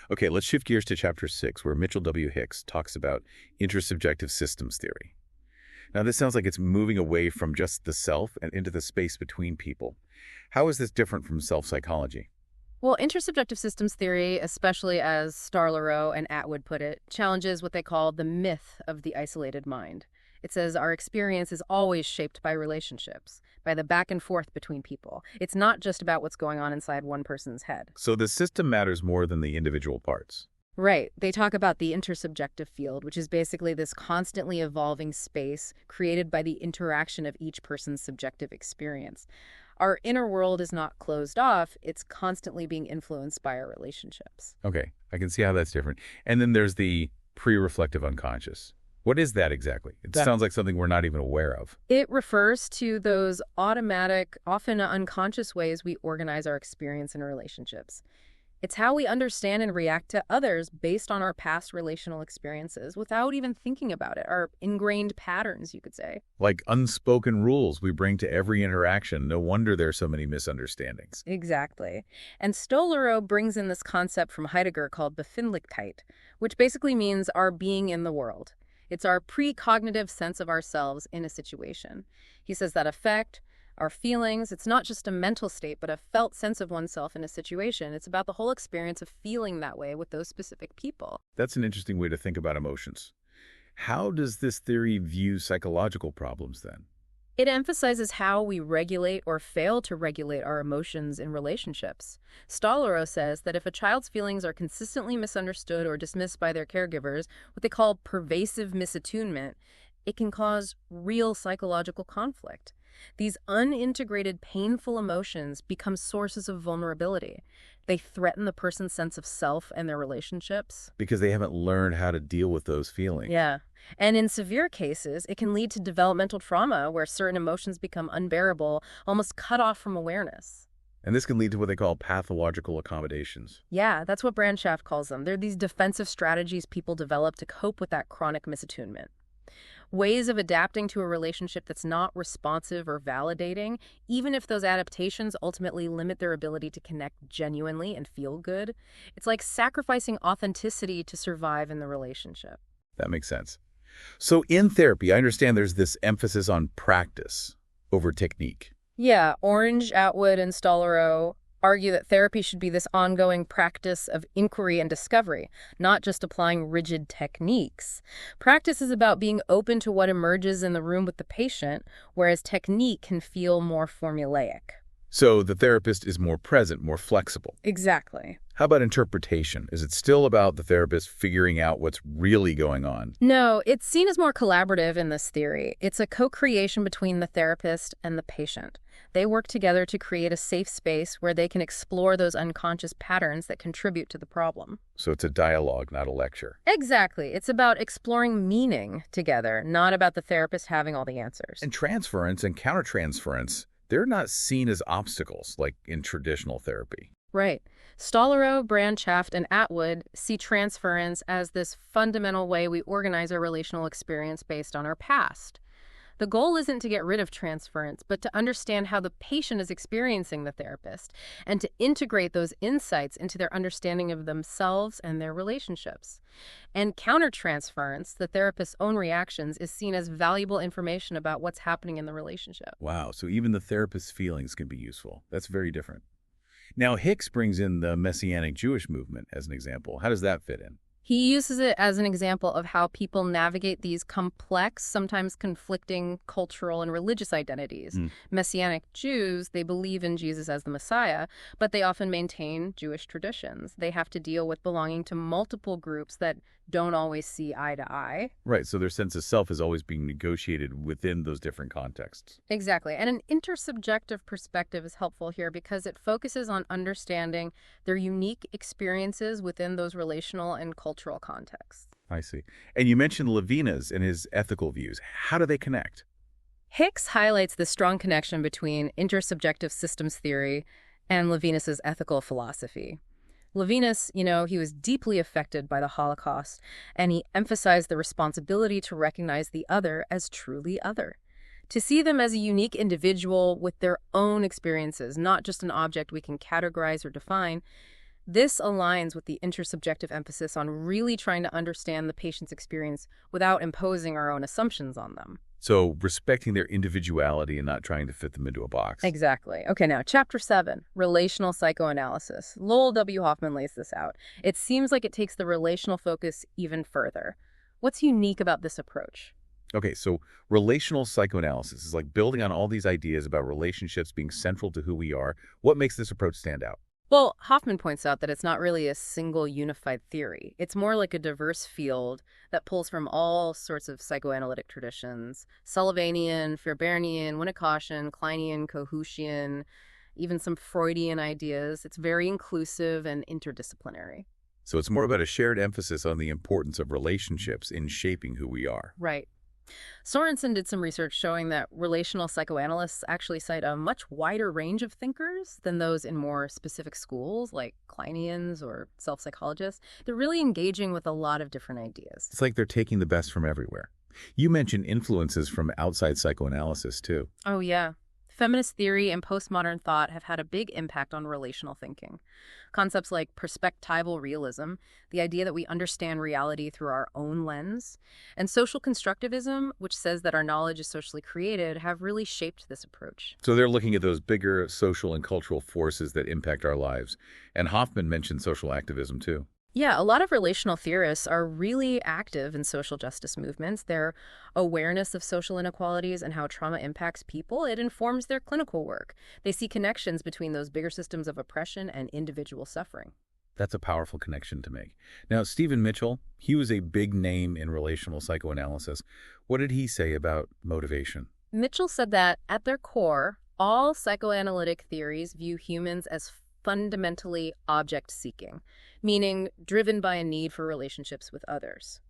Okay, let's shift gears to Chapter 6, where Mitchell W. Hicks talks about intersubjective systems theory. Now, this sounds like it's moving away from just the self and into the space between people. How is this different from self-psychology? Well, intersubjective systems theory, especially as Starr-LaRoe and Atwood put it, challenges what they call the myth of the isolated mind. It says our experience is always shaped by relationships, by the back and forth between people. It's not just about what's going on inside one person's head. So the system matters more than the individual parts. Right. They talk about the intersubjective field, which is basically this constantly evolving space created by the interaction of each person's subjective experience. Our inner world is not closed off. It's constantly being influenced by our relationships. Okay, I can see how that's different. And then there's the pre-reflective unconscious. What is that exactly? It sounds like something we're not even aware of. It refers to those automatic, often unconscious ways we organize our experience in relationships. It's how we understand and react to others based on our past relational experiences without even thinking about it, our ingrained patterns, you could say. Like unspoken rules we bring to every interaction. No wonder there's so many misunderstandings. Exactly. And Starr-LaRoe brings in this concept from Heidegger called Befindlichkeit, which basically means our being in the world. It's our precognitive sense of ourselves in a situation. He says that affect, our feelings, it's not just a mental state, but a felt sense of oneself in a situation. It's about the whole experience of feeling that way with those specific people. That's an interesting way to think about emotions. How does this theory view psychological problems then? It emphasizes how we regulate or fail to regulate our emotions in relationships. Stollerow says that if a child's feelings are consistently misunderstood or dismissed by their caregivers, what they call pervasive misattunement, it can cause real psychological conflict. These unintegrated, painful emotions become sources of vulnerability. They threaten the person's sense of self and their relationships. Because they haven't learned how to deal with those feelings. Yeah. And in severe cases, it can lead to developmental trauma where certain emotions become unbearable, almost cut off from awareness. And this can lead to what they call pathological accommodations. Yeah, that's what Brandschaft calls them. They're these defensive strategies people develop to cope with that chronic misattunement. Ways of adapting to a relationship that's not responsive or validating, even if those adaptations ultimately limit their ability to connect genuinely and feel good. It's like sacrificing authenticity to survive in the relationship. That makes sense. So in therapy, I understand there's this emphasis on practice over technique. Yeah, Orange, Atwood, and Stollerow argue that therapy should be this ongoing practice of inquiry and discovery, not just applying rigid techniques. Practice is about being open to what emerges in the room with the patient, whereas technique can feel more formulaic. So the therapist is more present, more flexible. Exactly. How about interpretation? Is it still about the therapist figuring out what's really going on? No, it's seen as more collaborative in this theory. It's a co-creation between the therapist and the patient. They work together to create a safe space where they can explore those unconscious patterns that contribute to the problem. So it's a dialogue, not a lecture. Exactly. It's about exploring meaning together, not about the therapist having all the answers. And transference and countertransference, they're not seen as obstacles like in traditional therapy. Right. Stollerow, Brandschaft, and Atwood see transference as this fundamental way we organize our relational experience based on our past. The goal isn't to get rid of transference, but to understand how the patient is experiencing the therapist and to integrate those insights into their understanding of themselves and their relationships. And countertransference, the therapist's own reactions, is seen as valuable information about what's happening in the relationship. Wow, so even the therapist's feelings can be useful. That's very different. Now, Hicks brings in the Messianic Jewish movement as an example. How does that fit in? He uses it as an example of how people navigate these complex, sometimes conflicting cultural and religious identities. Messianic Jews, they believe in Jesus as the Messiah, but they often maintain Jewish traditions. They have to deal with belonging to multiple groups that don't always see eye to eye. Right, so their sense of self is always being negotiated within those different contexts. Exactly. And an intersubjective perspective is helpful here because it focuses on understanding their unique experiences within those relational and cultural contexts. I see. And you mentioned Levinas and his ethical views. How do they connect? Hicks highlights the strong connection between intersubjective systems theory and Levinas's ethical philosophy. Levinas, he was deeply affected by the Holocaust, and he emphasized the responsibility to recognize the other as truly other, to see them as a unique individual with their own experiences, not just an object we can categorize or define. This aligns with the intersubjective emphasis on really trying to understand the patient's experience without imposing our own assumptions on them. So respecting their individuality and not trying to fit them into a box. Exactly. Okay, now, Chapter 7, Relational Psychoanalysis. Lowell W. Hoffman lays this out. It seems like it takes the relational focus even further. What's unique about this approach? Okay, so relational psychoanalysis is like building on all these ideas about relationships being central to who we are. What makes this approach stand out? Well, Hoffman points out that it's not really a single unified theory. It's more like a diverse field that pulls from all sorts of psychoanalytic traditions: Sullivanian, Fairbairnian, Winnicottian, Kleinian, Kohutian, even some Freudian ideas. It's very inclusive and interdisciplinary. So it's more about a shared emphasis on the importance of relationships in shaping who we are. Right. Sorensen did some research showing that relational psychoanalysts actually cite a much wider range of thinkers than those in more specific schools like Kleinians or self-psychologists. They're really engaging with a lot of different ideas. It's like they're taking the best from everywhere. You mentioned influences from outside psychoanalysis, too. Oh, yeah. Feminist theory and postmodern thought have had a big impact on relational thinking. Concepts like perspectival realism, the idea that we understand reality through our own lens, and social constructivism, which says that our knowledge is socially created, have really shaped this approach. So they're looking at those bigger social and cultural forces that impact our lives. And Hoffman mentioned social activism, too. Yeah, a lot of relational theorists are really active in social justice movements. Their awareness of social inequalities and how trauma impacts people, it informs their clinical work. They see connections between those bigger systems of oppression and individual suffering. That's a powerful connection to make. Now, Stephen Mitchell, he was a big name in relational psychoanalysis. What did he say about motivation? Mitchell said that, at their core, all psychoanalytic theories view humans as fundamentally object-seeking, meaning driven by a need for relationships with others.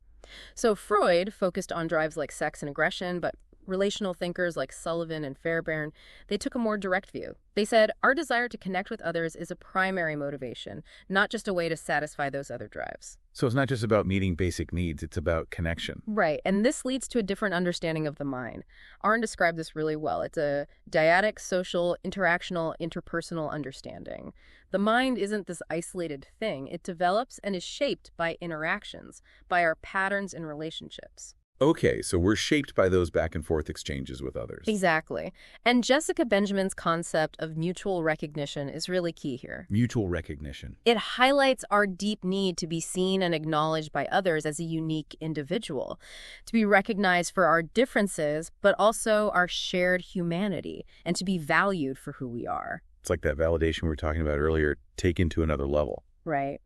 So Freud focused on drives like sex and aggression, but relational thinkers like Sullivan and Fairbairn, they took a more direct view. They said, our desire to connect with others is a primary motivation, not just a way to satisfy those other drives. So it's not just about meeting basic needs, it's about connection. Right, and this leads to a different understanding of the mind. Arnn described this really well. It's a dyadic, social, interactional, interpersonal understanding. The mind isn't this isolated thing. It develops and is shaped by interactions, by our patterns in relationships. Okay, so we're shaped by those back and forth exchanges with others. Exactly. And Jessica Benjamin's concept of mutual recognition is really key here. Mutual recognition. It highlights our deep need to be seen and acknowledged by others as a unique individual, to be recognized for our differences, but also our shared humanity, and to be valued for who we are. It's like that validation we were talking about earlier, taken to another level. Right.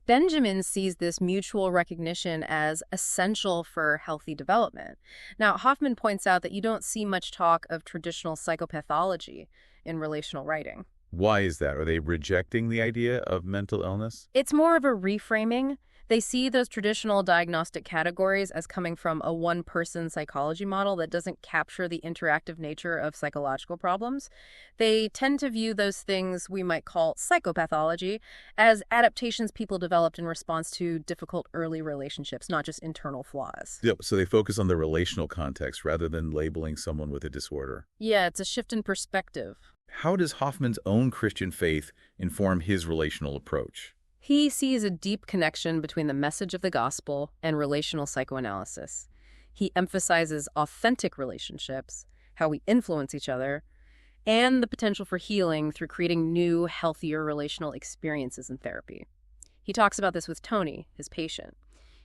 Benjamin sees this mutual recognition as essential for healthy development. Now, Hoffman points out that you don't see much talk of traditional psychopathology in relational writing. Why is that? Are they rejecting the idea of mental illness? It's more of a reframing. They see those traditional diagnostic categories as coming from a one-person psychology model that doesn't capture the interactive nature of psychological problems. They tend to view those things we might call psychopathology as adaptations people developed in response to difficult early relationships, not just internal flaws. Yep, so they focus on the relational context rather than labeling someone with a disorder. Yeah, it's a shift in perspective. How does Hoffman's own Christian faith inform his relational approach? He sees a deep connection between the message of the gospel and relational psychoanalysis. He emphasizes authentic relationships, how we influence each other, and the potential for healing through creating new, healthier relational experiences in therapy. He talks about this with Tony, his patient.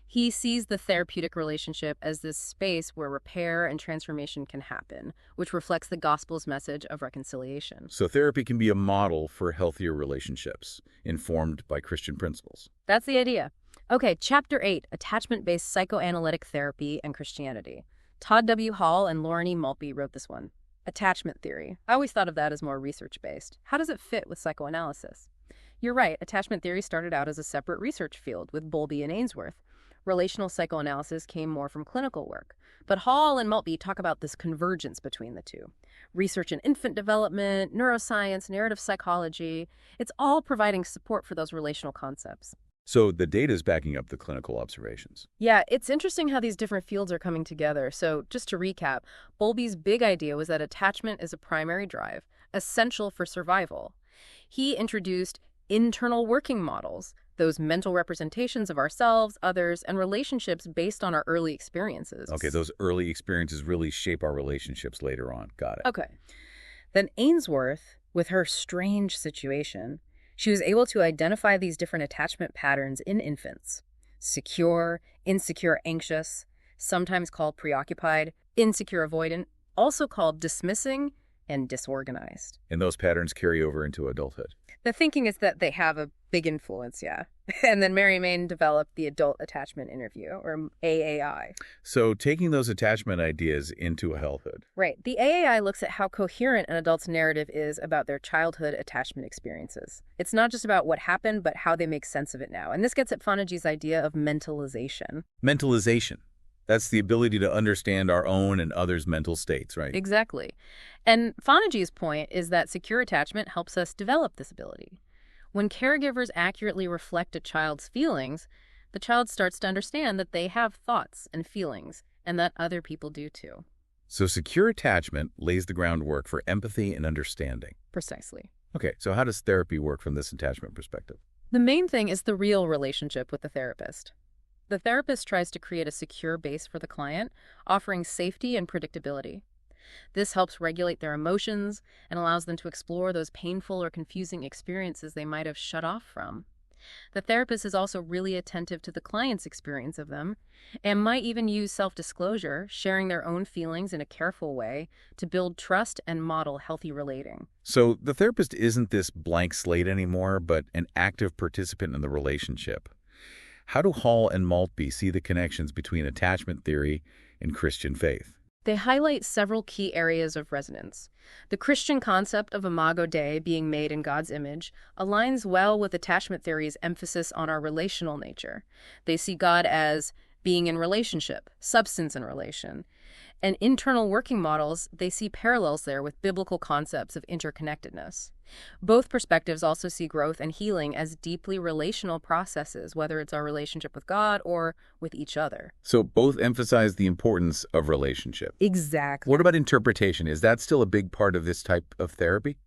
He sees the therapeutic relationship as this space where repair and transformation can happen, which reflects the gospel's message of reconciliation. So therapy can be a model for healthier relationships, informed by Christian principles. That's the idea. Okay, Chapter 8, Attachment-Based Psychoanalytic Therapy and Christianity. Todd W. Hall and Lauren E. Maltby wrote this one. Attachment theory. I always thought of that as more research-based. How does it fit with psychoanalysis? You're right, attachment theory started out as a separate research field with Bowlby and Ainsworth. Relational psychoanalysis came more from clinical work. But Hall and Maltby talk about this convergence between the two. Research in infant development, neuroscience, narrative psychology, it's all providing support for those relational concepts. So the data is backing up the clinical observations. Yeah, it's interesting how these different fields are coming together. So just to recap, Bowlby's big idea was that attachment is a primary drive, essential for survival. He introduced internal working models, those mental representations of ourselves, others, and relationships based on our early experiences. Okay, those early experiences really shape our relationships later on. Got it. Okay. Then Ainsworth, with her strange situation, she was able to identify these different attachment patterns in infants. Secure, insecure, anxious, sometimes called preoccupied, insecure, avoidant, also called dismissing and disorganized. And those patterns carry over into adulthood. The thinking is that they have a big influence, yeah. And then Mary Main developed the Adult Attachment Interview, or AAI. So taking those attachment ideas into adulthood. Right. The AAI looks at how coherent an adult's narrative is about their childhood attachment experiences. It's not just about what happened, but how they make sense of it now. And this gets at Fonagy's idea of mentalization. Mentalization. That's the ability to understand our own and others' mental states, right? Exactly. And Fonagy's point is that secure attachment helps us develop this ability. When caregivers accurately reflect a child's feelings, the child starts to understand that they have thoughts and feelings, and that other people do too. So secure attachment lays the groundwork for empathy and understanding. Precisely. Okay, so how does therapy work from this attachment perspective? The main thing is the real relationship with the therapist. The therapist tries to create a secure base for the client, offering safety and predictability. This helps regulate their emotions and allows them to explore those painful or confusing experiences they might have shut off from. The therapist is also really attentive to the client's experience of them and might even use self-disclosure, sharing their own feelings in a careful way to build trust and model healthy relating. So the therapist isn't this blank slate anymore, but an active participant in the relationship. How do Hall and Maltby see the connections between attachment theory and Christian faith? They highlight several key areas of resonance. The Christian concept of imago Dei, being made in God's image, aligns well with attachment theory's emphasis on our relational nature. They see God as being in relationship, substance in relation. And internal working models, they see parallels there with biblical concepts of interconnectedness. Both perspectives also see growth and healing as deeply relational processes, whether it's our relationship with God or with each other. So both emphasize the importance of relationship. Exactly. What about interpretation? Is that still a big part of this type of therapy?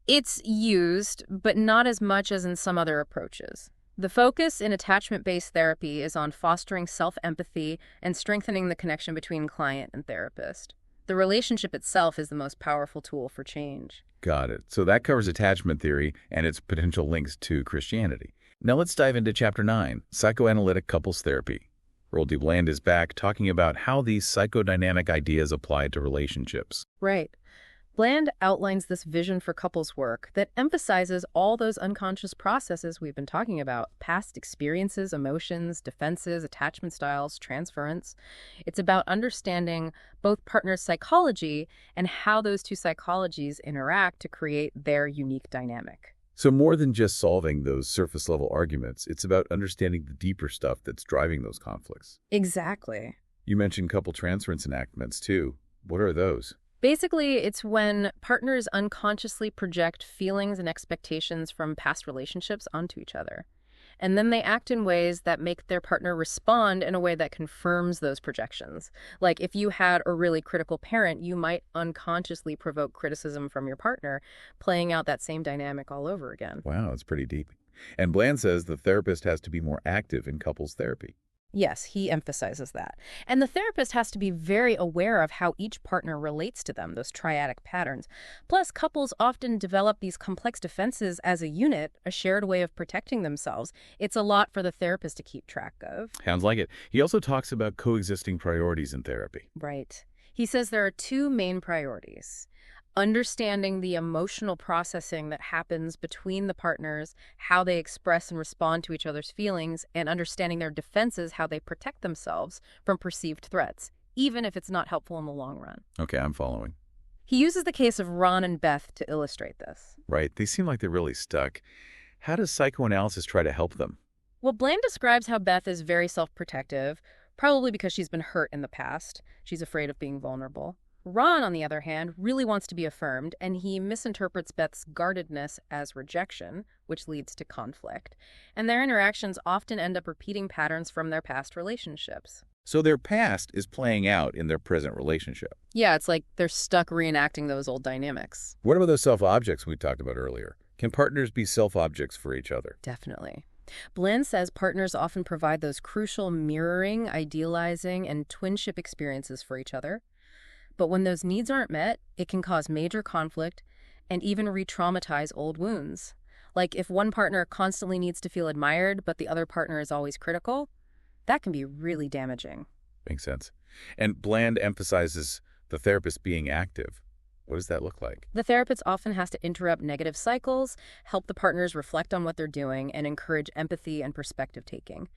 It's used, but not as much as in some other approaches. The focus in attachment-based therapy is on fostering self-empathy and strengthening the connection between client and therapist. The relationship itself is the most powerful tool for change. Got it. So that covers attachment theory and its potential links to Christianity. Now let's dive into Chapter 9, Psychoanalytic Couples Therapy. Earl D. Bland is back talking about how these psychodynamic ideas apply to relationships. Right. Bland outlines this vision for couples work that emphasizes all those unconscious processes we've been talking about: past experiences, emotions, defenses, attachment styles, transference. It's about understanding both partners' psychology and how those two psychologies interact to create their unique dynamic. So more than just solving those surface-level arguments, it's about understanding the deeper stuff that's driving those conflicts. Exactly. You mentioned couple transference enactments, too. What are those? Basically, it's when partners unconsciously project feelings and expectations from past relationships onto each other. And then they act in ways that make their partner respond in a way that confirms those projections. Like if you had a really critical parent, you might unconsciously provoke criticism from your partner, playing out that same dynamic all over again. Wow, that's pretty deep. And Bland says the therapist has to be more active in couples therapy. Yes, he emphasizes that. And the therapist has to be very aware of how each partner relates to them, those triadic patterns. Plus, couples often develop these complex defenses as a unit, a shared way of protecting themselves. It's a lot for the therapist to keep track of. Sounds like it. He also talks about coexisting priorities in therapy. Right. He says there are two main priorities: understanding the emotional processing that happens between the partners, how they express and respond to each other's feelings, and understanding their defenses, how they protect themselves from perceived threats, even if it's not helpful in the long run. Okay, I'm following. He uses the case of Ron and Beth to illustrate this. Right, they seem like they're really stuck. How does psychoanalysis try to help them? Well, Bland describes how Beth is very self-protective, probably because she's been hurt in the past. She's afraid of being vulnerable. Ron, on the other hand, really wants to be affirmed, and he misinterprets Beth's guardedness as rejection, which leads to conflict. And their interactions often end up repeating patterns from their past relationships. So their past is playing out in their present relationship. Yeah, it's like they're stuck reenacting those old dynamics. What about those self-objects we talked about earlier? Can partners be self-objects for each other? Definitely. Bland says partners often provide those crucial mirroring, idealizing, and twinship experiences for each other. But when those needs aren't met, it can cause major conflict and even re-traumatize old wounds. Like if one partner constantly needs to feel admired, but the other partner is always critical, that can be really damaging. Makes sense. And Bland emphasizes the therapist being active. What does that look like? The therapist often has to interrupt negative cycles, help the partners reflect on what they're doing, and encourage empathy and perspective taking.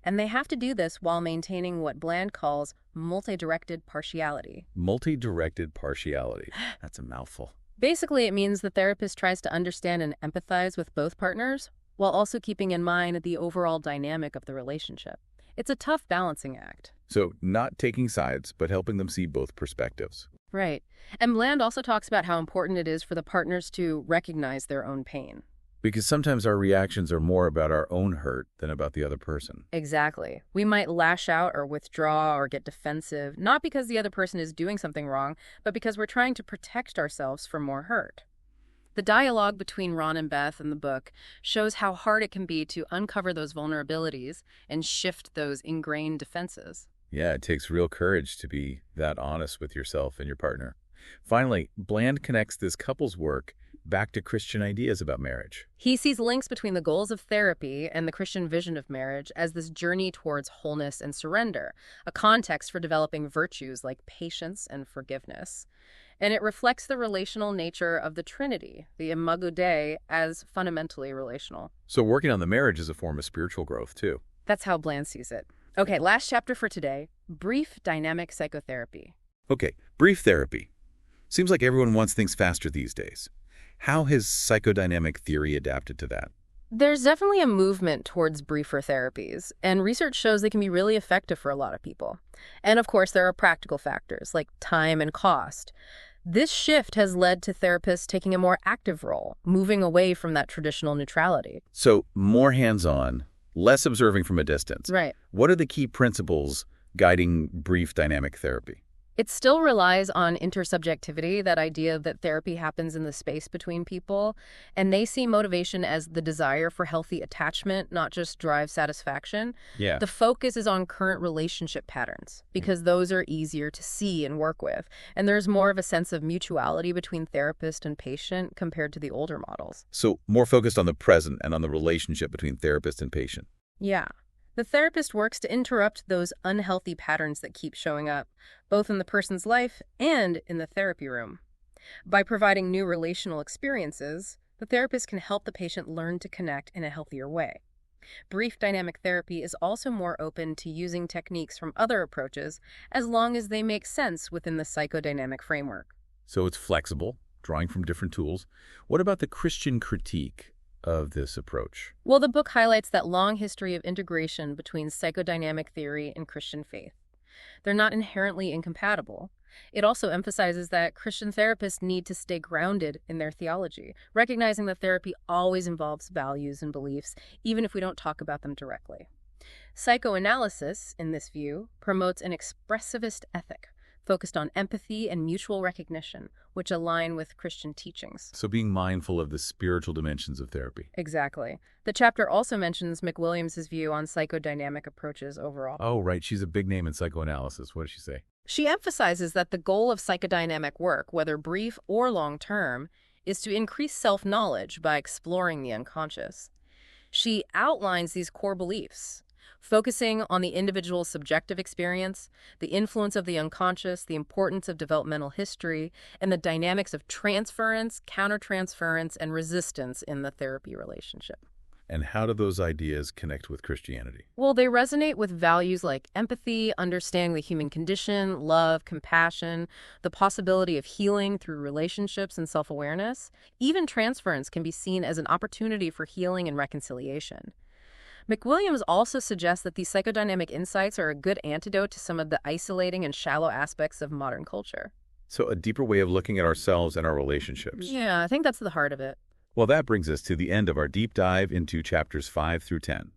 And they have to do this while maintaining what Bland calls multi-directed partiality. Multi-directed partiality. That's a mouthful. Basically, it means the therapist tries to understand and empathize with both partners, while also keeping in mind the overall dynamic of the relationship. It's a tough balancing act. So not taking sides, but helping them see both perspectives. Right. And Bland also talks about how important it is for the partners to recognize their own pain. Because sometimes our reactions are more about our own hurt than about the other person. Exactly. We might lash out or withdraw or get defensive, not because the other person is doing something wrong, but because we're trying to protect ourselves from more hurt. The dialogue between Ron and Beth in the book shows how hard it can be to uncover those vulnerabilities and shift those ingrained defenses. Yeah, it takes real courage to be that honest with yourself and your partner. Finally, Bland connects this couple's work back to Christian ideas about marriage. He sees links between the goals of therapy and the Christian vision of marriage as this journey towards wholeness and surrender, a context for developing virtues like patience and forgiveness. And it reflects the relational nature of the Trinity, the Imago Dei, as fundamentally relational. So working on the marriage is a form of spiritual growth, too. That's how Bland sees it. Okay, last chapter for today, brief dynamic psychotherapy. Okay, brief therapy. Seems like everyone wants things faster these days. How has psychodynamic theory adapted to that? There's definitely a movement towards briefer therapies, and research shows they can be really effective for a lot of people. And of course, there are practical factors like time and cost. This shift has led to therapists taking a more active role, moving away from that traditional neutrality. So more hands-on, less observing from a distance. Right. What are the key principles guiding brief dynamic therapy? It still relies on intersubjectivity, that idea that therapy happens in the space between people, and they see motivation as the desire for healthy attachment, not just drive satisfaction. Yeah. The focus is on current relationship patterns, because those are easier to see and work with, and there's more of a sense of mutuality between therapist and patient compared to the older models. So more focused on the present and on the relationship between therapist and patient. Yeah. The therapist works to interrupt those unhealthy patterns that keep showing up, both in the person's life and in the therapy room. By providing new relational experiences, the therapist can help the patient learn to connect in a healthier way. Brief dynamic therapy is also more open to using techniques from other approaches as long as they make sense within the psychodynamic framework. So it's flexible, drawing from different tools. What about the Christian critique of this approach? Well, the book highlights that long history of integration between psychodynamic theory and Christian faith. They're not inherently incompatible. It also emphasizes that Christian therapists need to stay grounded in their theology, recognizing that therapy always involves values and beliefs, even if we don't talk about them directly. Psychoanalysis, in this view, promotes an expressivist ethic, focused on empathy and mutual recognition, which align with Christian teachings. So being mindful of the spiritual dimensions of therapy. Exactly. The chapter also mentions McWilliams' view on psychodynamic approaches overall. Oh, right. She's a big name in psychoanalysis. What does she say? She emphasizes that the goal of psychodynamic work, whether brief or long-term, is to increase self-knowledge by exploring the unconscious. She outlines these core beliefs, focusing on the individual's subjective experience, the influence of the unconscious, the importance of developmental history, and the dynamics of transference, countertransference, and resistance in the therapy relationship. And how do those ideas connect with Christianity? Well, they resonate with values like empathy, understanding the human condition, love, compassion, the possibility of healing through relationships and self-awareness. Even transference can be seen as an opportunity for healing and reconciliation. McWilliams also suggests that these psychodynamic insights are a good antidote to some of the isolating and shallow aspects of modern culture. So a deeper way of looking at ourselves and our relationships. Yeah, I think that's the heart of it. Well, that brings us to the end of our deep dive into chapters 5 through 10.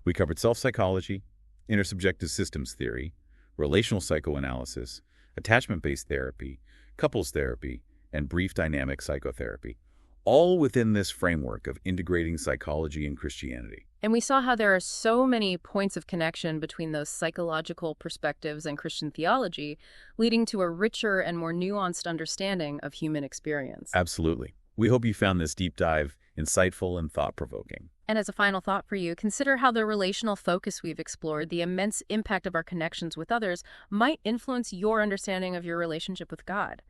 We covered self-psychology, intersubjective systems theory, relational psychoanalysis, attachment-based therapy, couples therapy, and brief dynamic psychotherapy, all within this framework of integrating psychology and Christianity. And we saw how there are so many points of connection between those psychological perspectives and Christian theology, leading to a richer and more nuanced understanding of human experience. Absolutely. We hope you found this deep dive insightful and thought-provoking. And as a final thought for you, consider how the relational focus we've explored, the immense impact of our connections with others, might influence your understanding of your relationship with God.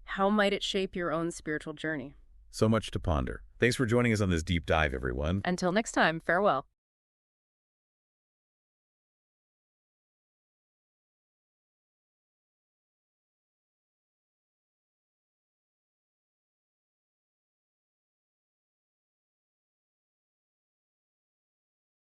How might it shape your own spiritual journey? So much to ponder. Thanks for joining us on this deep dive, everyone. Until next time, farewell.